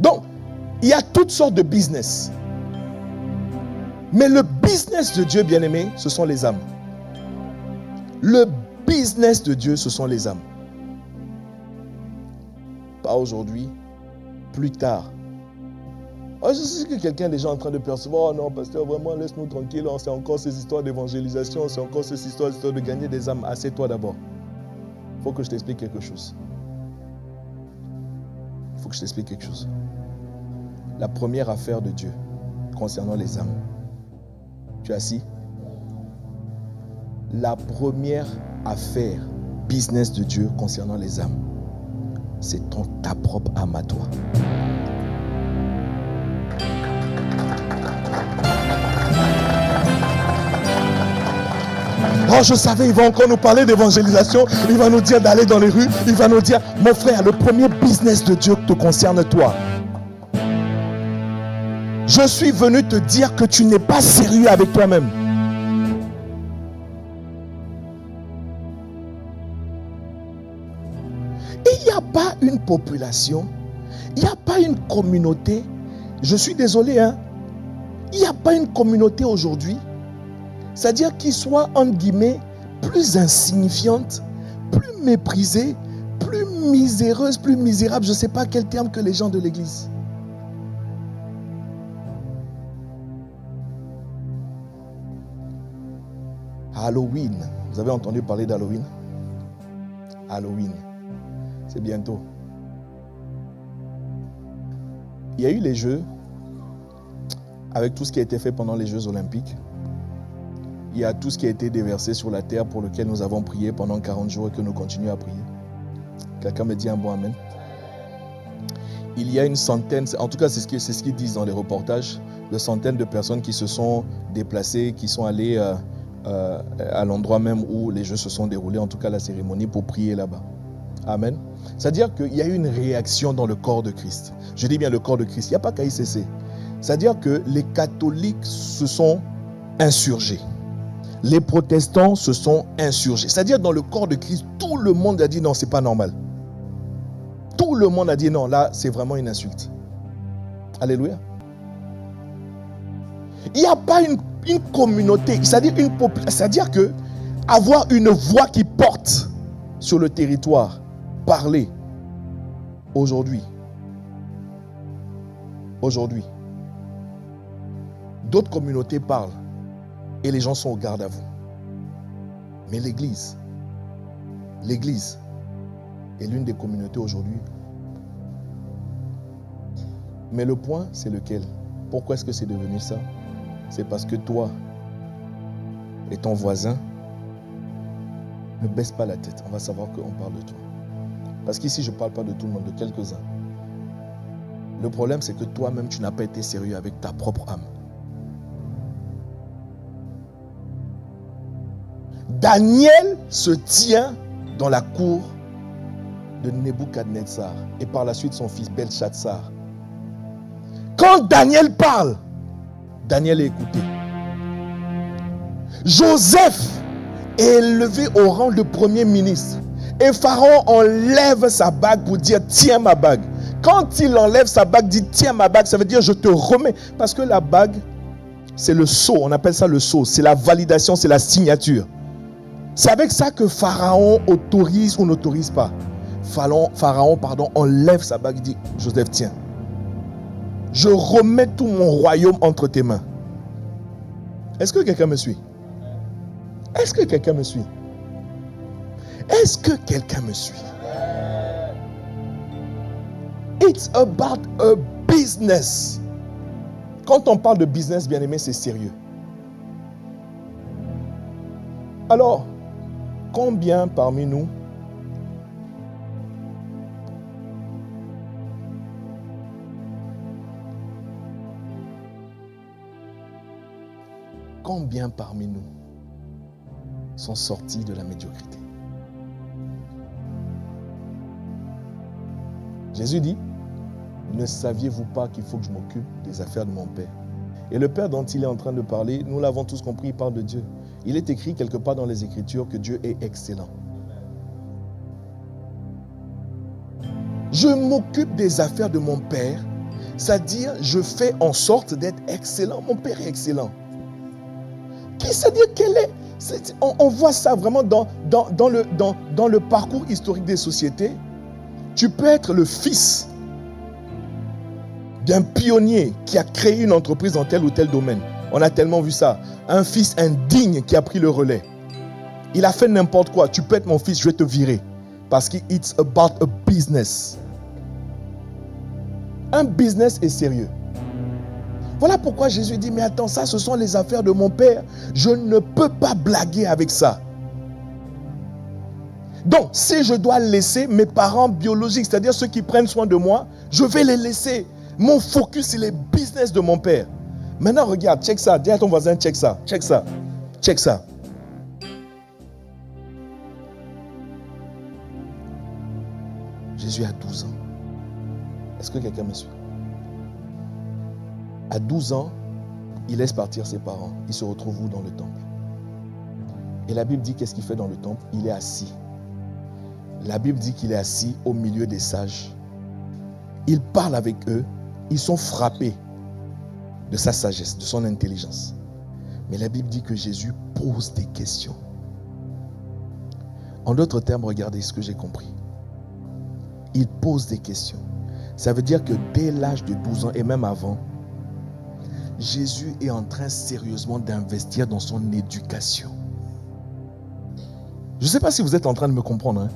Donc, il y a toutes sortes de business. Mais le business de Dieu, bien-aimé, ce sont les âmes. Le business de Dieu, ce sont les âmes. Pas aujourd'hui, plus tard. Oh, je sais que quelqu'un est déjà en train de percevoir, oh non, pasteur, vraiment, laisse-nous tranquille, c'est encore ces histoires d'évangélisation, c'est encore ces histoires de gagner des âmes. Assieds-toi d'abord. Il faut que je t'explique quelque chose. Il faut que je t'explique quelque chose. La première affaire de Dieu concernant les âmes. Tu es assis? La première affaire, business de Dieu concernant les âmes, c'est ta propre âme à toi. Oh, je savais, il va encore nous parler d'évangélisation, il va nous dire d'aller dans les rues, il va nous dire, mon frère, le premier business de Dieu te concerne toi. Je suis venu te dire que tu n'es pas sérieux avec toi-même. Il n'y a pas une population, il n'y a pas une communauté, je suis désolé, hein, il n'y a pas une communauté aujourd'hui, c'est-à-dire qui soit, entre guillemets, plus insignifiante, plus méprisée, plus miséreuse, plus misérable, je ne sais pas quel terme que les gens de l'église. Halloween. Vous avez entendu parler d'Halloween? Halloween. C'est bientôt. Il y a eu les Jeux, avec tout ce qui a été fait pendant les Jeux Olympiques. Il y a tout ce qui a été déversé sur la terre pour lequel nous avons prié pendant 40 jours et que nous continuons à prier. Quelqu'un me dit un bon amen. Il y a une centaine, en tout cas c'est ce qu'ils disent dans les reportages, de centaines de personnes qui se sont déplacées, qui sont allées à l'endroit même où les Jeux se sont déroulés, en tout cas la cérémonie, pour prier là-bas. Amen. C'est-à-dire qu'il y a eu une réaction dans le corps de Christ. Je dis bien le corps de Christ, il n'y a pas qu'à ICC. C'est-à-dire que les catholiques se sont insurgés. Les protestants se sont insurgés. C'est-à-dire dans le corps de Christ, tout le monde a dit non, c'est pas normal. Tout le monde a dit non, là, c'est vraiment une insulte. Alléluia. Il n'y a pas une communauté, c'est-à-dire que avoir une voix qui porte sur le territoire, parler aujourd'hui, d'autres communautés parlent et les gens sont au garde à vous. Mais l'Église est l'une des communautés aujourd'hui. Mais le point, c'est lequel? Pourquoi est-ce que c'est devenu ça? C'est parce que toi et ton voisin ne baisse pas la tête. On va savoir qu'on parle de toi. Parce qu'ici, je ne parle pas de tout le monde, de quelques-uns. Le problème, c'est que toi-même, tu n'as pas été sérieux avec ta propre âme. Daniel se tient dans la cour de Nebuchadnezzar et par la suite son fils Belshazzar. Quand Daniel parle, Daniel est écouté. Joseph est élevé au rang de premier ministre et Pharaon enlève sa bague pour dire tiens ma bague. Quand il enlève sa bague, dit tiens ma bague, ça veut dire je te remets. Parce que la bague, c'est le sceau, on appelle ça le sceau, c'est la validation, c'est la signature. C'est avec ça que Pharaon autorise ou n'autorise pas. Pharaon, enlève sa bague et dit Joseph, tiens, je remets tout mon royaume entre tes mains. Est-ce que quelqu'un me suit? Est-ce que quelqu'un me suit? Est-ce que quelqu'un me suit? It's about a business. Quand on parle de business, bien aimé, c'est sérieux. Alors, combien parmi nous sont sortis de la médiocrité? Jésus dit, ne saviez-vous pas qu'il faut que je m'occupe des affaires de mon Père? Et le Père dont il est en train de parler, nous l'avons tous compris, il parle de Dieu. Il est écrit quelque part dans les Écritures que Dieu est excellent. Je m'occupe des affaires de mon Père, c'est-à-dire je fais en sorte d'être excellent. Mon Père est excellent. C'est-à-dire on voit ça vraiment dans le parcours historique des sociétés. Tu peux être le fils d'un pionnier qui a créé une entreprise dans tel ou tel domaine. On a tellement vu ça. Un fils indigne qui a pris le relais. Il a fait n'importe quoi. Tu peux être mon fils, je vais te virer. Parce que it's about a business. Un business est sérieux. Voilà pourquoi Jésus dit, mais attends, ça, ce sont les affaires de mon Père. Je ne peux pas blaguer avec ça. Donc, si je dois laisser mes parents biologiques, c'est-à-dire ceux qui prennent soin de moi, je vais les laisser. Mon focus, c'est les business de mon Père. Maintenant, regarde, check ça. Dis à ton voisin, check ça. Check ça. Check ça. Jésus a 12 ans. Est-ce que quelqu'un me suit? À 12 ans, il laisse partir ses parents. Il se retrouve où dans le temple? Et la Bible dit qu'est-ce qu'il fait dans le temple? Il est assis. La Bible dit qu'il est assis au milieu des sages. Il parle avec eux. Ils sont frappés de sa sagesse, de son intelligence. Mais la Bible dit que Jésus pose des questions. En d'autres termes, regardez ce que j'ai compris. Il pose des questions. Ça veut dire que dès l'âge de 12 ans et même avant, Jésus est en train sérieusement d'investir dans son éducation. Je ne sais pas si vous êtes en train de me comprendre. Hein?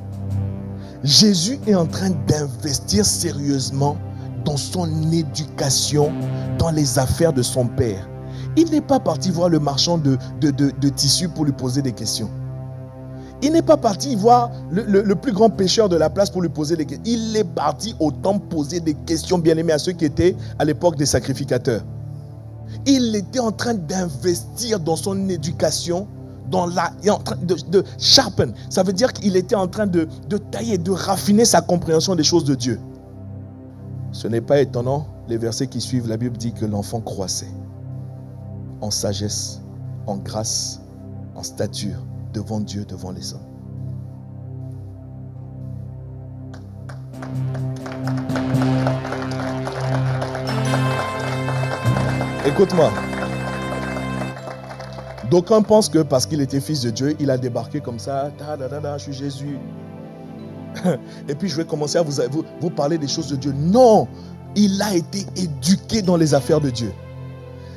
Jésus est en train d'investir sérieusement dans son éducation, dans les affaires de son Père. Il n'est pas parti voir le marchand de tissus pour lui poser des questions. Il n'est pas parti voir le plus grand pêcheur de la place pour lui poser des questions. Il est parti au temple poser des questions, bien aimés, à ceux qui étaient à l'époque des sacrificateurs. Il était en train d'investir dans son éducation, il est en train de sharpen. Ça veut dire qu'il était en train de tailler, de raffiner sa compréhension des choses de Dieu. Ce n'est pas étonnant, les versets qui suivent, la Bible dit que l'enfant croissait en sagesse, en grâce, en stature, devant Dieu, devant les hommes. Écoute-moi. D'aucuns pensent que parce qu'il était fils de Dieu, il a débarqué comme ça, je suis Jésus. Et puis je vais commencer à vous parler des choses de Dieu. Non, il a été éduqué dans les affaires de Dieu.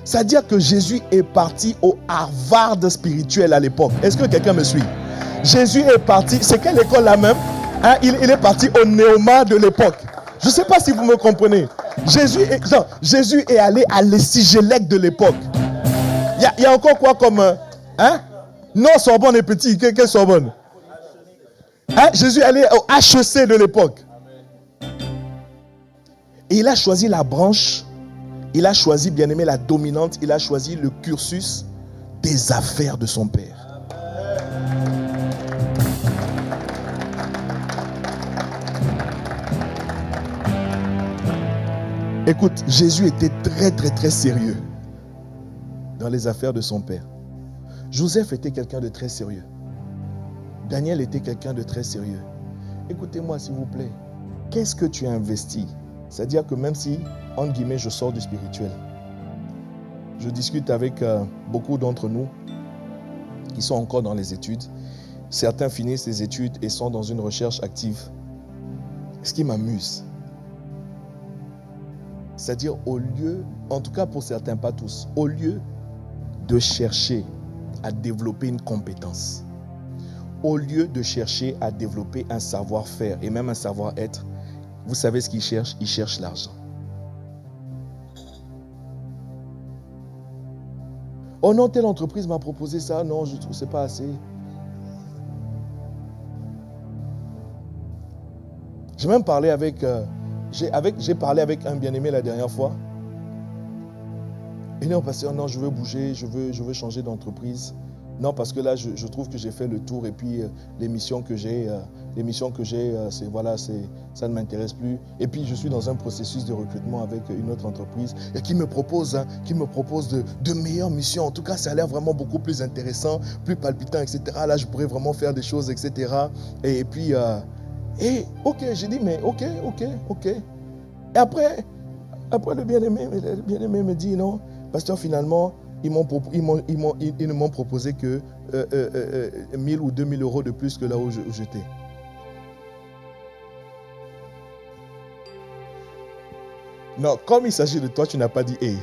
C'est-à-dire que Jésus est parti au Harvard spirituel à l'époque. Est-ce que quelqu'un me suit? Jésus est parti, c'est quelle école là même? Hein? Il est parti au Néoma de l'époque. Je ne sais pas si vous me comprenez. Jésus est allé à l'Essigélec de l'époque. Il y a encore quoi comme... Hein? Non, Sorbonne est petit. Quelle Sorbonne? Hein? Jésus est allé au HEC de l'époque. Et il a choisi la branche. Il a choisi, bien aimé, la dominante. Il a choisi le cursus des affaires de son Père. Écoute, Jésus était très, très, très sérieux dans les affaires de son Père. Joseph était quelqu'un de très sérieux. Daniel était quelqu'un de très sérieux. Écoutez-moi, s'il vous plaît. Qu'est-ce que tu as investi? C'est-à-dire que même si, entre guillemets, je sors du spirituel, je discute avec beaucoup d'entre nous qui sont encore dans les études. Certains finissent les études et sont dans une recherche active. Ce qui m'amuse, c'est-à-dire au lieu, en tout cas pour certains, pas tous, au lieu de chercher à développer une compétence, au lieu de chercher à développer un savoir-faire et même un savoir-être, vous savez ce qu'ils cherchent? Ils cherchent l'argent. Oh non, telle entreprise m'a proposé ça. Non, je trouve que ce n'est pas assez. J'ai même parlé j'ai parlé avec un bien-aimé la dernière fois. Et non, parce que non, je veux bouger, je veux changer d'entreprise. Non, parce que là, je trouve que j'ai fait le tour et puis l'émission que j'ai, ça ne m'intéresse plus. Et puis, je suis dans un processus de recrutement avec une autre entreprise et qui me propose de meilleures missions. En tout cas, ça a l'air vraiment beaucoup plus intéressant, plus palpitant, etc. Là, je pourrais vraiment faire des choses, etc. Et puis, ok, j'ai dit, mais ok. Et après le bien-aimé me dit, non, pasteur, finalement, ils ne m'ont proposé que 1000 ou 2000 euros de plus que là où j'étais. Non, comme il s'agit de toi, tu n'as pas dit « hey ».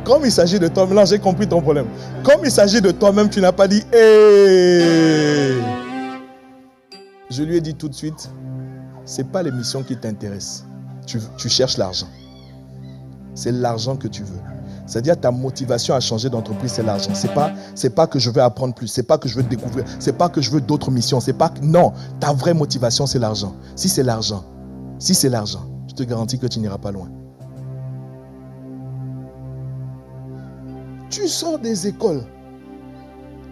Comme il s'agit de toi, là j'ai compris ton problème. Comme il s'agit de toi-même, tu n'as pas dit « hey ». Je lui ai dit tout de suite, ce n'est pas les missions qui t'intéressent. Tu cherches l'argent. C'est l'argent que tu veux. C'est-à-dire ta motivation à changer d'entreprise, c'est l'argent. C'est pas que je veux apprendre plus, c'est pas que je veux découvrir, c'est pas que je veux d'autres missions, non, ta vraie motivation c'est l'argent. Si c'est l'argent, je te garantis que tu n'iras pas loin. Tu sors des écoles,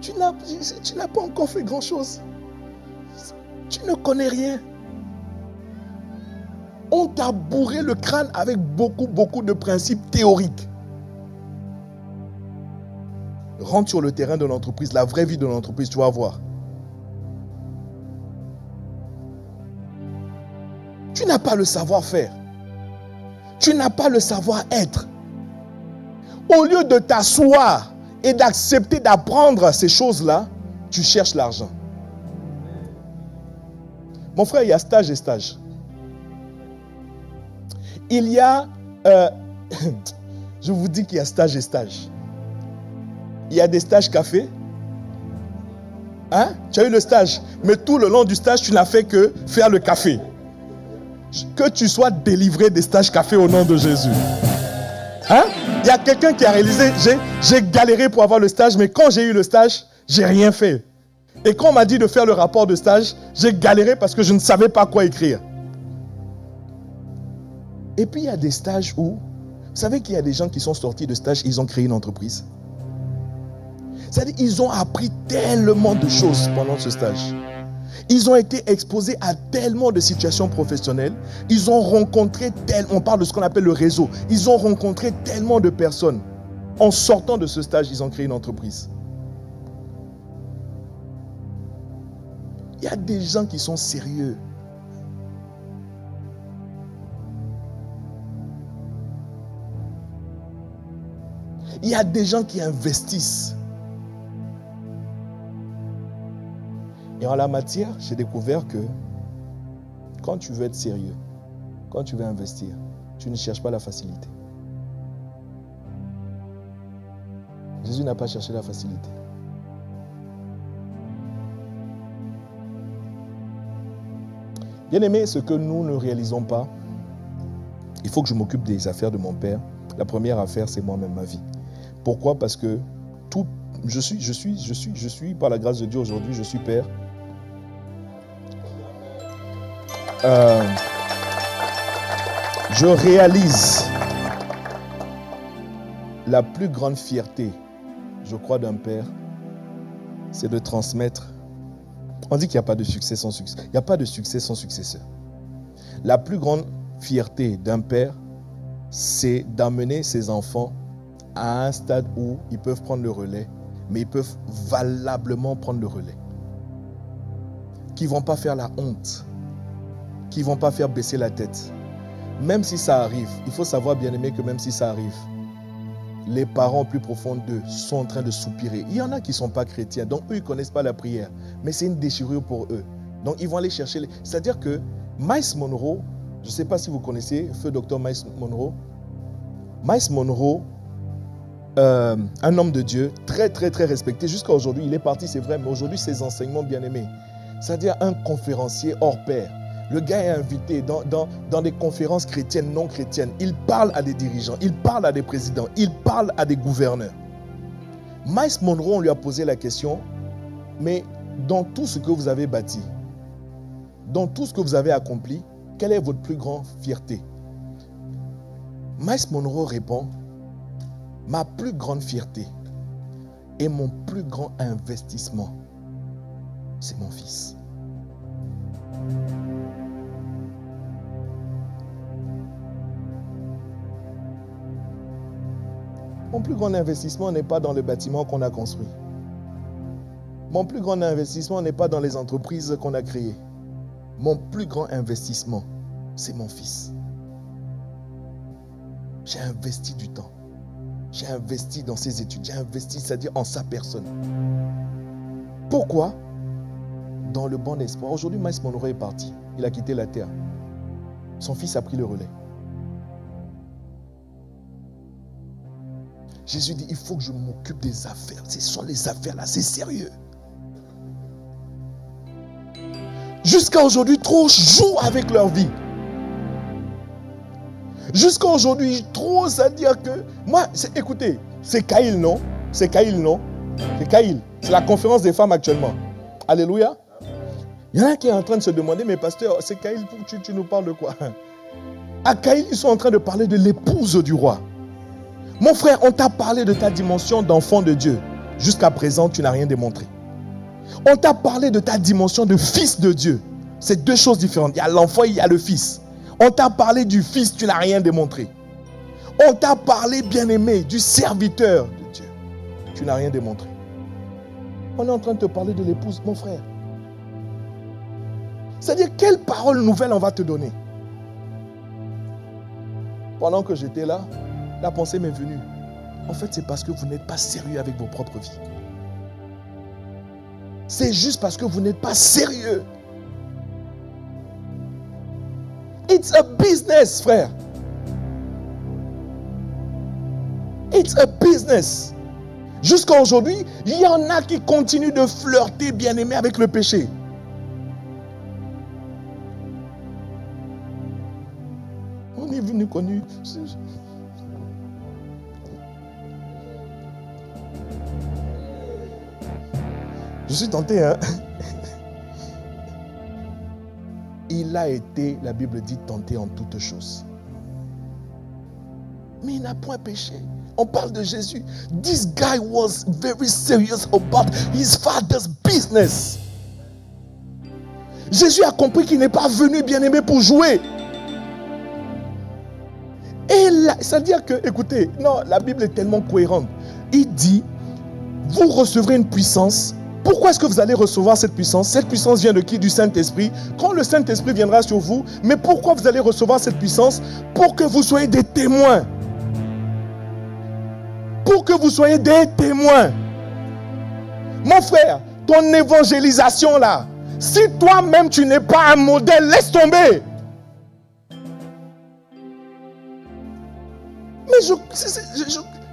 tu n'as pas encore fait grand-chose. Tu ne connais rien. On t'a bourré le crâne avec beaucoup de principes théoriques. Rentre sur le terrain de l'entreprise, la vraie vie de l'entreprise, tu vas voir. Tu n'as pas le savoir-faire. Tu n'as pas le savoir-être. Au lieu de t'asseoir et d'accepter d'apprendre ces choses-là, tu cherches l'argent. Mon frère, il y a stage et stage. Il y a... je vous dis qu'il y a stage et stage. Il y a des stages café. Hein? Tu as eu le stage. Mais tout le long du stage, tu n'as fait que faire le café. Que tu sois délivré des stages café au nom de Jésus. Hein? Il y a quelqu'un qui a réalisé, j'ai galéré pour avoir le stage, mais quand j'ai eu le stage, j'ai rien fait. Et quand on m'a dit de faire le rapport de stage, j'ai galéré parce que je ne savais pas quoi écrire. Et puis il y a des stages où, vous savez qu'il y a des gens qui sont sortis de stage, ils ont créé une entreprise. C'est-à-dire qu'ils ont appris tellement de choses pendant ce stage. Ils ont été exposés à tellement de situations professionnelles. Ils ont rencontré on parle de ce qu'on appelle le réseau. Ils ont rencontré tellement de personnes. En sortant de ce stage, ils ont créé une entreprise. Il y a des gens qui sont sérieux. Il y a des gens qui investissent. Et en la matière, j'ai découvert que quand tu veux être sérieux, quand tu veux investir, tu ne cherches pas la facilité. Jésus n'a pas cherché la facilité. Bien-aimé, ce que nous ne réalisons pas, il faut que je m'occupe des affaires de mon père. La première affaire, c'est moi-même, ma vie. Pourquoi? Parce que je suis, par la grâce de Dieu aujourd'hui, je suis père. Je réalise la plus grande fierté, je crois, d'un père, c'est de transmettre. On dit qu'il n'y a pas de succès sans succès. Il n'y a pas de succès sans successeur. La plus grande fierté d'un père, c'est d'amener ses enfants à un stade où ils peuvent prendre le relais, mais ils peuvent valablement prendre le relais. Qui ne vont pas faire la honte, qui ne vont pas faire baisser la tête. Même si ça arrive, il faut savoir, bien aimé, que même si ça arrive, les parents plus profonds d'eux sont en train de soupirer. Il y en a qui ne sont pas chrétiens, donc eux, ils ne connaissent pas la prière. Mais c'est une déchirure pour eux. Donc, ils vont aller chercher... C'est-à-dire que Myles Munroe, je ne sais pas si vous connaissez, feu docteur Myles Munroe. Myles Munroe, un homme de Dieu, très, très, très respecté. Jusqu'à aujourd'hui, il est parti, c'est vrai, mais aujourd'hui, ses enseignements bien-aimés. C'est-à-dire un conférencier hors pair. Le gars est invité dans des conférences chrétiennes, non chrétiennes. Il parle à des dirigeants, il parle à des présidents, il parle à des gouverneurs. Myles Munroe, on lui a posé la question, mais dans tout ce que vous avez bâti, dans tout ce que vous avez accompli, quelle est votre plus grande fierté? Myles Munroe répond, ma plus grande fierté et mon plus grand investissement, c'est mon fils. Mon plus grand investissement n'est pas dans le bâtiment qu'on a construit. Mon plus grand investissement n'est pas dans les entreprises qu'on a créées. Mon plus grand investissement, c'est mon fils. J'ai investi du temps. J'ai investi dans ses études. J'ai investi, c'est-à-dire en sa personne. Pourquoi? Dans le bon espoir. Aujourd'hui, Myles Munroe est parti. Il a quitté la terre. Son fils a pris le relais. Jésus dit, il faut que je m'occupe des affaires. Ce sont les affaires là, c'est sérieux. Jusqu'à aujourd'hui, trop jouent avec leur vie. Jusqu'à aujourd'hui, trop, c'est-à-dire que... Moi, écoutez, c'est Caïl, non? C'est Caïl, non? C'est Caïl. C'est la conférence des femmes actuellement. Alléluia. Il y en a qui est en train de se demander, mais pasteur, c'est Caïl, tu nous parles de quoi? À Caïl, ils sont en train de parler de l'épouse du roi. Mon frère, on t'a parlé de ta dimension d'enfant de Dieu. Jusqu'à présent, tu n'as rien démontré. On t'a parlé de ta dimension de fils de Dieu. C'est deux choses différentes. Il y a l'enfant et il y a le fils. On t'a parlé du fils, tu n'as rien démontré. On t'a parlé, bien-aimé, du serviteur de Dieu. Tu n'as rien démontré. On est en train de te parler de l'épouse, mon frère. C'est-à-dire, quelle parole nouvelle on va te donner? Pendant que j'étais là, la pensée m'est venue. En fait, c'est parce que vous n'êtes pas sérieux avec vos propres vies. C'est juste parce que vous n'êtes pas sérieux. It's a business, frère. It's a business. Jusqu'à aujourd'hui, il y en a qui continuent de flirter, bien-aimé, avec le péché. On est venu connu. Je suis tenté, hein. Il a été, la Bible dit, tenté en toutes choses. Mais il n'a point péché. On parle de Jésus. This guy was very serious about his father's business. Jésus a compris qu'il n'est pas venu, bien-aimé, pour jouer. Et là, c'est-à-dire que, écoutez, non, la Bible est tellement cohérente. Il dit, vous recevrez une puissance. Pourquoi est-ce que vous allez recevoir cette puissance? Cette puissance vient de qui? Du Saint-Esprit. Quand le Saint-Esprit viendra sur vous, mais pourquoi vous allez recevoir cette puissance? Pour que vous soyez des témoins. Pour que vous soyez des témoins. Mon frère, ton évangélisation là, si toi-même tu n'es pas un modèle, laisse tomber. Mais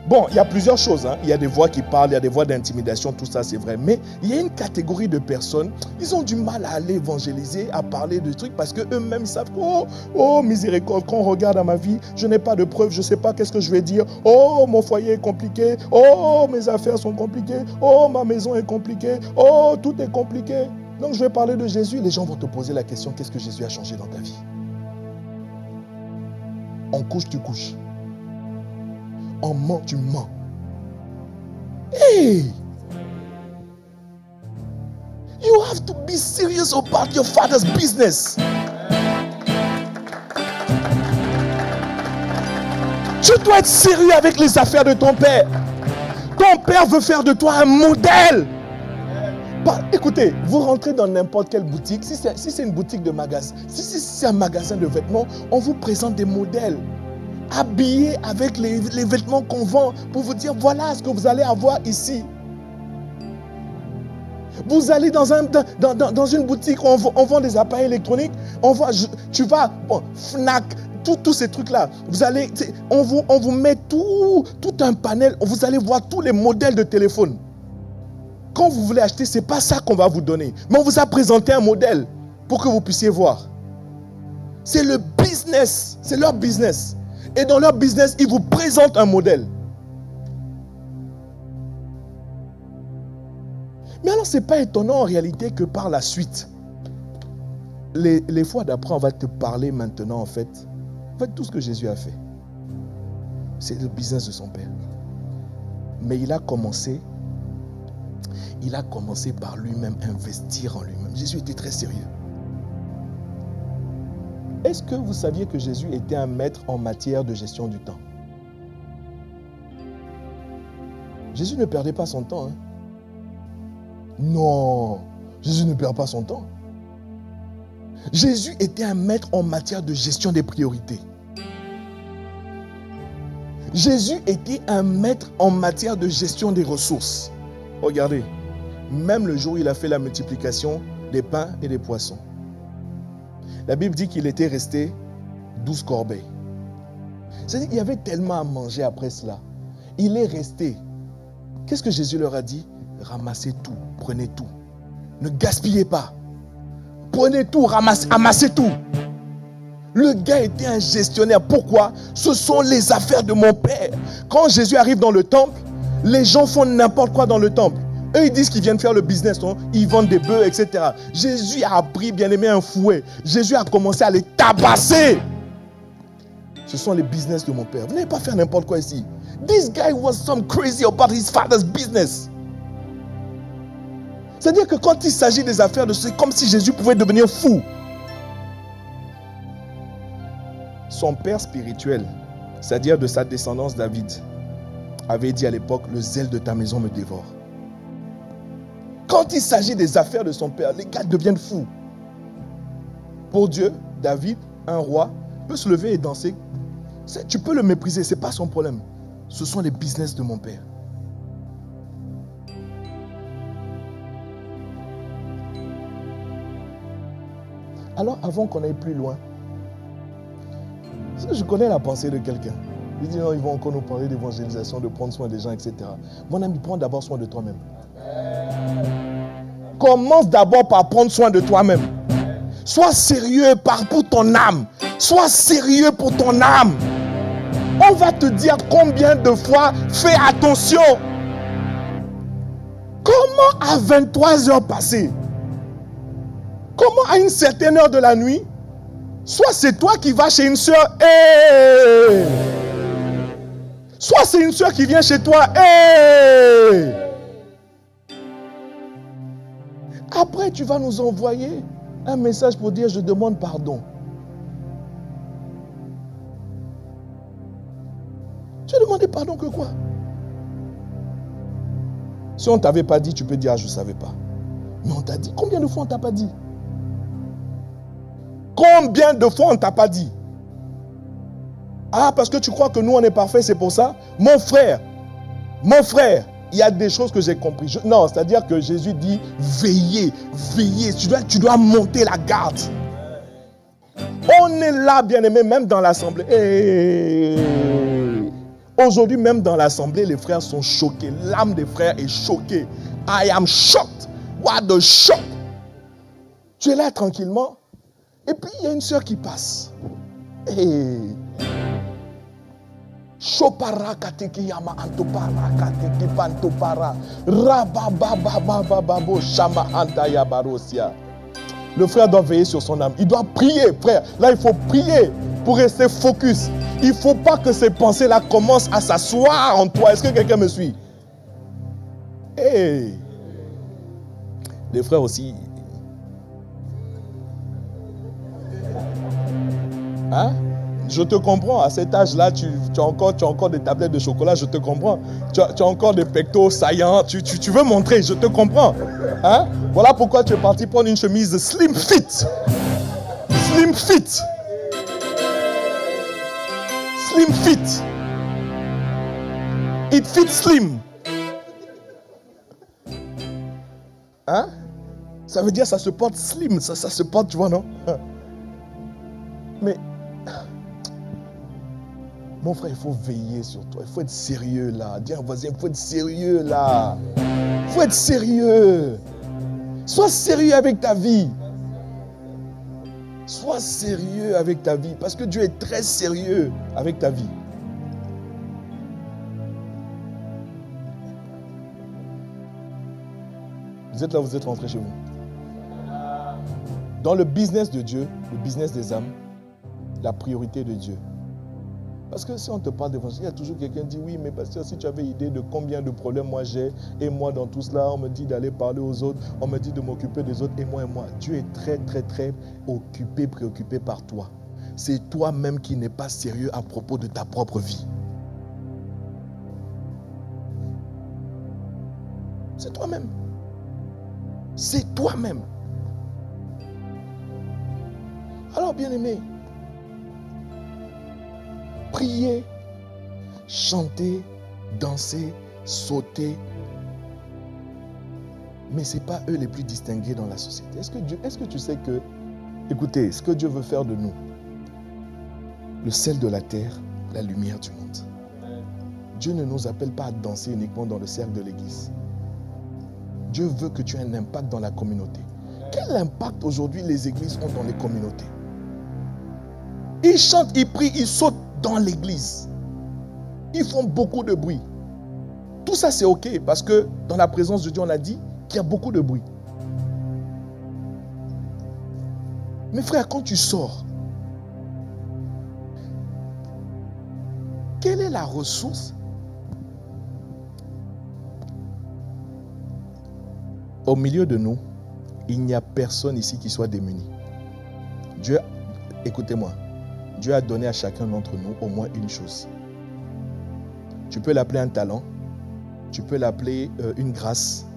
bon, il y a plusieurs choses. Hein. Il y a des voix qui parlent, il y a des voix d'intimidation, tout ça c'est vrai. Mais il y a une catégorie de personnes, ils ont du mal à aller évangéliser, à parler de trucs parce qu'eux-mêmes ils savent, oh miséricorde, quand on regarde à ma vie, je n'ai pas de preuves, je ne sais pas qu'est-ce que je vais dire. Oh, mon foyer est compliqué. Oh, mes affaires sont compliquées. Oh, ma maison est compliquée. Oh, tout est compliqué. Donc je vais parler de Jésus. Les gens vont te poser la question, qu'est-ce que Jésus a changé dans ta vie? On couche, tu couches. On ment, tu mens. Hey! You have to be serious about your father's business. Tu dois être sérieux avec les affaires de ton père. Ton père veut faire de toi un modèle. Bah, écoutez, vous rentrez dans n'importe quelle boutique. Si c'est une boutique de magasin, si c'est un magasin de vêtements, on vous présente des modèles. Habillés avec les vêtements qu'on vend pour vous dire voilà ce que vous allez avoir ici. Vous allez dans une boutique où on vend des appareils électroniques, tu vas, bon, Fnac, tous ces trucs-là. On vous met tout un panel, vous allez voir tous les modèles de téléphone. Quand vous voulez acheter, ce n'est pas ça qu'on va vous donner. Mais on vous a présenté un modèle pour que vous puissiez voir. C'est le business, c'est leur business. Et dans leur business, ils vous présentent un modèle. Mais alors, ce n'est pas étonnant en réalité que par la suite, les fois d'après, on va te parler maintenant en fait tout ce que Jésus a fait. C'est le business de son Père. Mais il a commencé par lui-même investir en lui-même. Jésus était très sérieux. Est-ce que vous saviez que Jésus était un maître en matière de gestion du temps? Jésus ne perdait pas son temps. Hein? Non, Jésus ne perd pas son temps. Jésus était un maître en matière de gestion des priorités. Jésus était un maître en matière de gestion des ressources. Regardez, même le jour où il a fait la multiplication des pains et des poissons, la Bible dit qu'il était resté 12 corbeilles. C'est-à-dire qu'il y avait tellement à manger après cela. Il est resté. Qu'est-ce que Jésus leur a dit? Ramassez tout, prenez tout. Ne gaspillez pas. Prenez tout, amassez tout. Le gars était un gestionnaire. Pourquoi? Ce sont les affaires de mon Père. Quand Jésus arrive dans le temple, les gens font n'importe quoi dans le temple. Eux, ils disent qu'ils viennent faire le business, non? Ils vendent des bœufs, etc. Jésus a pris, bien aimé, un fouet. Jésus a commencé à les tabasser. Ce sont les business de mon Père. Vous n'allez pas faire n'importe quoi ici. This guy was some crazy about his father's business. C'est-à-dire que quand il s'agit des affaires de ceux, c'est comme si Jésus pouvait devenir fou. Son père spirituel, c'est-à-dire de sa descendance David, avait dit à l'époque, le zèle de ta maison me dévore. Quand il s'agit des affaires de son père, les gars deviennent fous. Pour Dieu, David, un roi, peut se lever et danser. Tu peux le mépriser, ce n'est pas son problème. Ce sont les business de mon père. Alors, avant qu'on aille plus loin, Parce que je connais la pensée de quelqu'un. Il dit non, ils vont encore nous parler d'évangélisation, de prendre soin des gens, etc. Mon ami, prends d'abord soin de toi-même. Commence d'abord par prendre soin de toi-même. Sois sérieux pour ton âme. Sois sérieux pour ton âme. On va te dire combien de fois, fais attention. Comment à 23 heures passées? Comment à une certaine heure de la nuit? Soit c'est toi qui vas chez une soeur, soit c'est une soeur qui vient chez toi, Après, tu vas nous envoyer un message pour dire je demande pardon. Tu as demandé pardon que quoi? Si on ne t'avait pas dit, tu peux dire ah, je ne savais pas. Mais on t'a dit. Combien de fois on ne t'a pas dit? Combien de fois on ne t'a pas dit? Ah, parce que tu crois que nous on est parfaits, c'est pour ça? Mon frère, il y a des choses que j'ai compris. Non, c'est-à-dire que Jésus dit veillez, veillez. Tu dois monter la garde. On est là, bien-aimés, même dans l'assemblée. Aujourd'hui, même dans l'assemblée, les frères sont choqués. L'âme des frères est choquée. I am shocked. What the shock? Tu es là tranquillement. Et puis, il y a une soeur qui passe. Chopara kateki yama antopara kateki pantopara rababababababo shama antaya barosia. Le frère doit veiller sur son âme. Il doit prier, frère. Là, il faut prier pour rester focus. Il ne faut pas que ces pensées-là commencent à s'asseoir en toi. Est-ce que quelqu'un me suit? Les frères aussi. Hein? Je te comprends. À cet âge-là, tu as encore des tablettes de chocolat. Je te comprends. Tu as encore des pectoraux saillants. Tu veux montrer. Je te comprends. Hein? Voilà pourquoi tu es parti prendre une chemise slim fit. Slim fit. Slim fit. It fits slim. Hein? Ça veut dire ça se porte slim. Ça se porte, tu vois, non? Mais, mon frère, il faut veiller sur toi. Il faut être sérieux là. Dis à un voisin, il faut être sérieux là. Il faut être sérieux. Sois sérieux avec ta vie. Sois sérieux avec ta vie. Parce que Dieu est très sérieux avec ta vie. Vous êtes là, vous êtes rentrés chez vous. Dans le business de Dieu, le business des âmes, la priorité de Dieu. Parce que si on te parle d'évangile, il y a toujours quelqu'un qui dit oui, mais pasteur, si tu avais idée de combien de problèmes moi j'ai, et moi dans tout cela, on me dit d'aller parler aux autres, on me dit de m'occuper des autres, et moi. Dieu est très, très, très occupé, préoccupé par toi. C'est toi-même qui n'es pas sérieux à propos de ta propre vie. C'est toi-même. C'est toi-même. Alors, bien-aimé, prier, chanter, danser, sauter. Mais ce n'est pas eux les plus distingués dans la société. Est-ce que tu sais que, écoutez, ce que Dieu veut faire de nous, le sel de la terre, la lumière du monde. Dieu ne nous appelle pas à danser uniquement dans le cercle de l'église. Dieu veut que tu aies un impact dans la communauté. Quel impact aujourd'hui les églises ont dans les communautés? Ils chantent, ils prient, ils sautent dans l'église. Ils font beaucoup de bruit. Tout ça c'est ok parce que dans la présence de Dieu on a dit qu'il y a beaucoup de bruit. Mais frère, quand tu sors, quelle est la ressource? Au milieu de nous, il n'y a personne ici qui soit démuni. Dieu, écoutez-moi, Dieu a donné à chacun d'entre nous au moins une chose. Tu peux l'appeler un talent, tu peux l'appeler une grâce,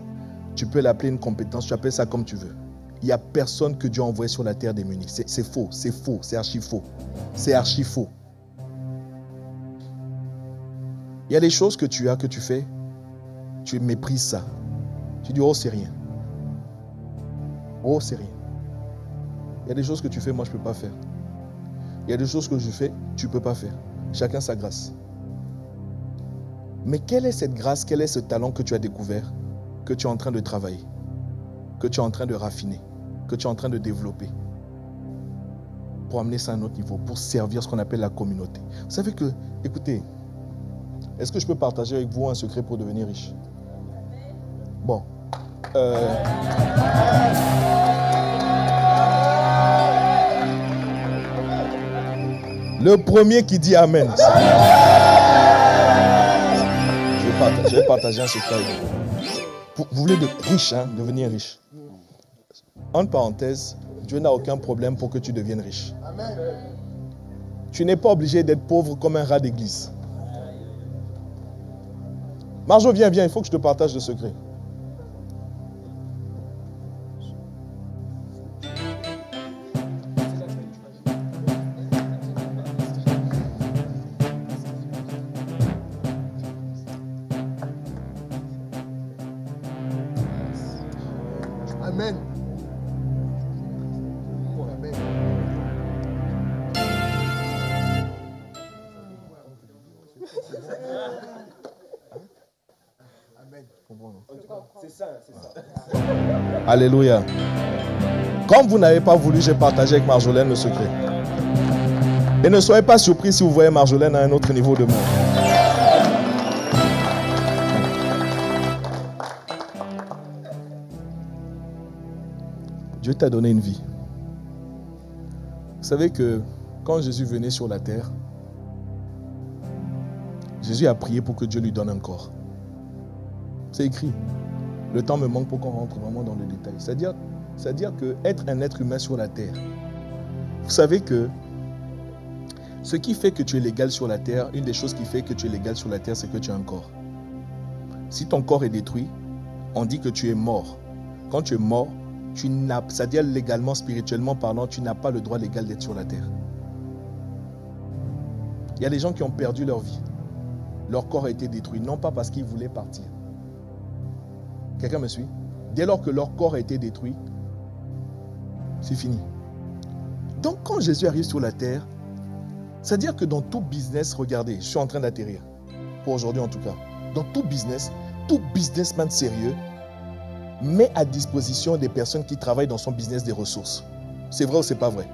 tu peux l'appeler une compétence, tu appelles ça comme tu veux. Il n'y a personne que Dieu a envoyé sur la terre démuni. C'est faux, c'est archi faux. C'est archi faux. Il y a des choses que tu as, que tu fais, tu méprises ça. Tu dis, oh, c'est rien. Oh, c'est rien. Il y a des choses que tu fais, moi, je ne peux pas faire. Il y a des choses que je fais, tu ne peux pas faire. Chacun sa grâce. Mais quelle est cette grâce, quel est ce talent que tu as découvert, que tu es en train de travailler, que tu es en train de raffiner, que tu es en train de développer pour amener ça à un autre niveau, pour servir ce qu'on appelle la communauté. Vous savez que, écoutez, est-ce que je peux partager avec vous un secret pour devenir riche? Bon. Le premier qui dit Amen. Je vais partager un secret avec vous. Vous voulez être riche, hein, devenir riche. Entre parenthèses, Dieu n'a aucun problème pour que tu deviennes riche. Amen. Tu n'es pas obligé d'être pauvre comme un rat d'église. Marjo, viens, il faut que je te partage le secret. Amen. Alléluia. Comme vous n'avez pas voulu, j'ai partagé avec Marjolaine le secret. Et ne soyez pas surpris si vous voyez Marjolaine à un autre niveau de monde. Dieu t'a donné une vie. Vous savez que quand Jésus venait sur la terre, Jésus a prié pour que Dieu lui donne un corps. C'est écrit. Le temps me manque pour qu'on rentre vraiment dans le détail. C'est-à-dire que être un être humain sur la terre, vous savez que ce qui fait que tu es légal sur la terre, une des choses qui fait que tu es légal sur la terre, c'est que tu as un corps. Si ton corps est détruit, on dit que tu es mort. Quand tu es mort, c'est-à-dire légalement, spirituellement parlant, tu n'as pas le droit légal d'être sur la terre. Il y a des gens qui ont perdu leur vie. Leur corps a été détruit, non pas parce qu'ils voulaient partir. Quelqu'un me suit? Dès lors que leur corps a été détruit, c'est fini. Donc quand Jésus arrive sur la terre, c'est-à-dire que dans tout business, regardez, je suis en train d'atterrir, pour aujourd'hui en tout cas, dans tout businessman sérieux met à disposition des personnes qui travaillent dans son business des ressources. C'est vrai ou c'est pas vrai?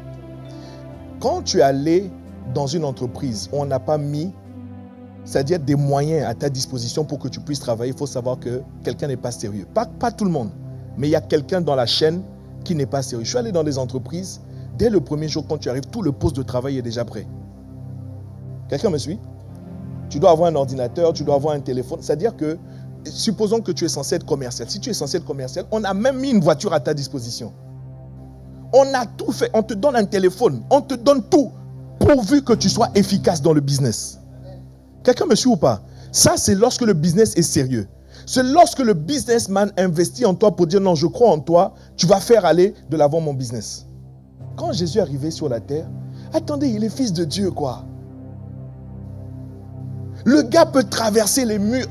Quand tu es allé dans une entreprise où on n'a pas mis, c'est-à-dire des moyens à ta disposition pour que tu puisses travailler, il faut savoir que quelqu'un n'est pas sérieux. Pas tout le monde, mais il y a quelqu'un dans la chaîne qui n'est pas sérieux. Je suis allé dans des entreprises, dès le premier jour quand tu arrives, tout le poste de travail est déjà prêt. Quelqu'un me suit? Tu dois avoir un ordinateur, tu dois avoir un téléphone. C'est-à-dire que, supposons que tu es censé être commercial. Si tu es censé être commercial, on a même mis une voiture à ta disposition. On a tout fait. On te donne un téléphone. On te donne tout pourvu que tu sois efficace dans le business. Quelqu'un me suit ou pas? Ça, c'est lorsque le business est sérieux. C'est lorsque le businessman investit en toi pour dire non, je crois en toi, tu vas faire aller de l'avant mon business. Quand Jésus est arrivé sur la terre, attendez, il est fils de Dieu, quoi. Le gars peut traverser les murs.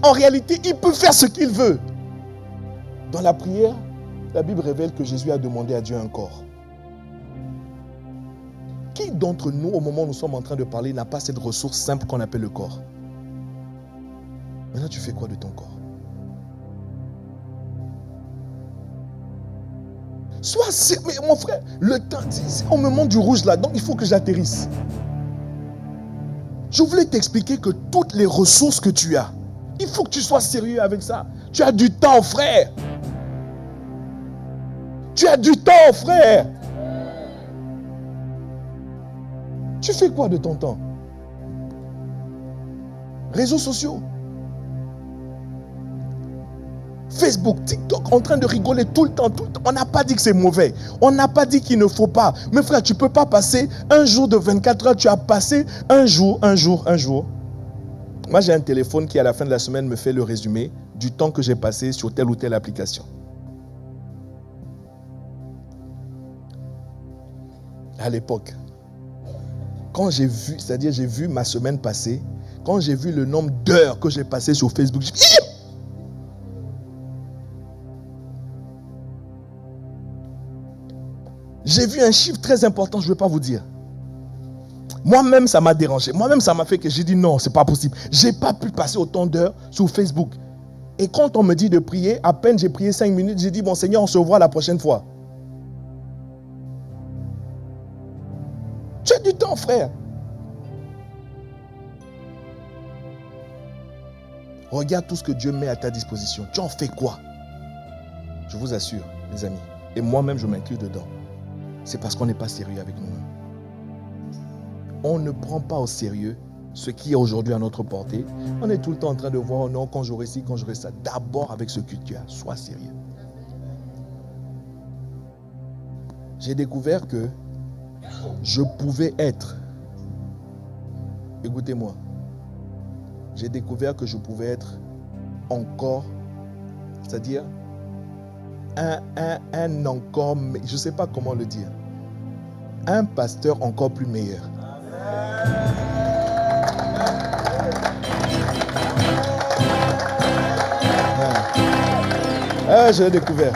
En réalité, il peut faire ce qu'il veut. Dans la prière, la Bible révèle que Jésus a demandé à Dieu un corps. Qui d'entre nous, au moment où nous sommes en train de parler, n'a pas cette ressource simple qu'on appelle le corps? Maintenant, tu fais quoi de ton corps? Mais mon frère, le temps, on me montre du rouge là, donc il faut que j'atterrisse. Je voulais t'expliquer que toutes les ressources que tu as, il faut que tu sois sérieux avec ça. Tu as du temps, frère. Tu as du temps, frère. Tu fais quoi de ton temps? Réseaux sociaux. Facebook, TikTok, en train de rigoler tout le temps. On n'a pas dit que c'est mauvais. On n'a pas dit qu'il ne faut pas. Mais frère, tu ne peux pas passer un jour de 24 heures. Tu as passé un jour. Moi, j'ai un téléphone qui, à la fin de la semaine, me fait le résumé du temps que j'ai passé sur telle ou telle application. À l'époque, quand j'ai vu, c'est-à-dire j'ai vu ma semaine passer, quand j'ai vu le nombre d'heures que j'ai passé sur Facebook, j'ai vu un chiffre très important, je ne vais pas vous dire. Moi-même, ça m'a dérangé. Moi-même, ça m'a fait que j'ai dit non, c'est pas possible. J'ai pas pu passer autant d'heures sur Facebook. Et quand on me dit de prier, à peine j'ai prié 5 minutes, j'ai dit, bon Seigneur, on se voit la prochaine fois. Tu as du temps, frère. Regarde tout ce que Dieu met à ta disposition. Tu en fais quoi? Je vous assure, les amis. Et moi-même, je m'inclus dedans. C'est parce qu'on n'est pas sérieux avec nous-mêmes. On ne prend pas au sérieux ce qui est aujourd'hui à notre portée. On est tout le temps en train de voir, oh non, quand j'aurai ci, quand j'aurai ça. D'abord avec ce que tu as. Sois sérieux. J'ai découvert que je pouvais être, écoutez-moi, j'ai découvert que je pouvais être encore, c'est-à-dire un encore, je ne sais pas comment le dire, un pasteur encore plus meilleur. J'ai découvert.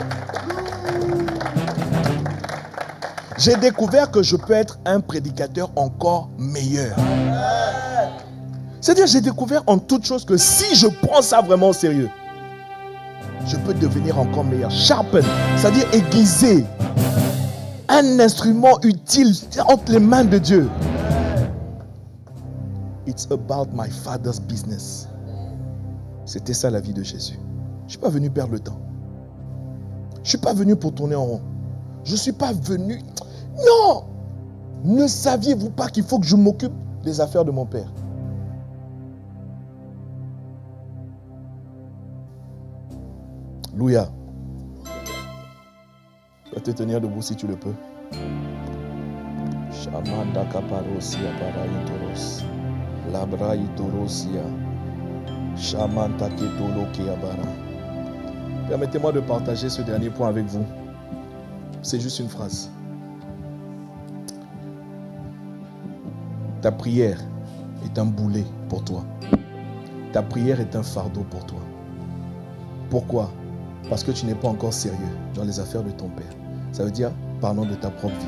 J'ai découvert que je peux être un prédicateur encore meilleur. C'est-à-dire, j'ai découvert en toute chose que si je prends ça vraiment au sérieux, je peux devenir encore meilleur. Sharpen, c'est-à-dire aiguiser. Un instrument utile entre les mains de Dieu. It's about my father's business. C'était ça la vie de Jésus. Je ne suis pas venu perdre le temps. Je ne suis pas venu pour tourner en rond. Je ne suis pas venu... Non! Ne saviez-vous pas qu'il faut que je m'occupe des affaires de mon père? Louia. Tu vas te tenir debout si tu le peux. Shamanda kaparosia paraitoros. Labraitorosia. Shamanta ketolo kiabara. Permettez-moi de partager ce dernier point avec vous. C'est juste une phrase. Ta prière est un boulet pour toi. Ta prière est un fardeau pour toi. Pourquoi? Parce que tu n'es pas encore sérieux dans les affaires de ton père. Ça veut dire, parlons de ta propre vie.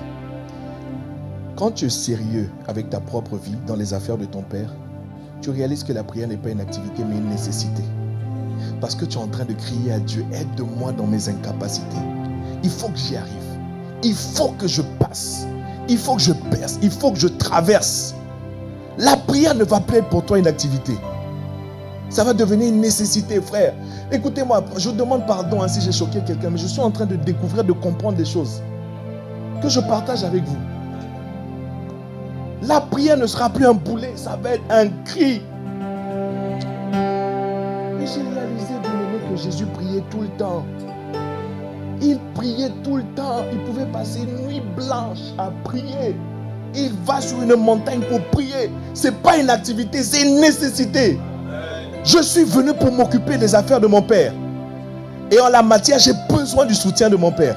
Quand tu es sérieux avec ta propre vie dans les affaires de ton père, tu réalises que la prière n'est pas une activité mais une nécessité. Parce que tu es en train de crier à Dieu, aide-moi dans mes incapacités. Il faut que j'y arrive. Il faut que je passe. Il faut que je perce. Il faut que je traverse. La prière ne va plus être pour toi une activité. Ça va devenir une nécessité, frère. Écoutez-moi, je demande pardon si j'ai choqué quelqu'un, mais je suis en train de découvrir, de comprendre des choses que je partage avec vous. La prière ne sera plus un boulet, ça va être un cri. Et j'ai réalisé, bien-aimé, que Jésus priait tout le temps. Il priait tout le temps. Il pouvait passer une nuit blanche à prier. Il va sur une montagne pour prier. Ce n'est pas une activité, c'est une nécessité. Je suis venu pour m'occuper des affaires de mon père. Et en la matière, j'ai besoin du soutien de mon père.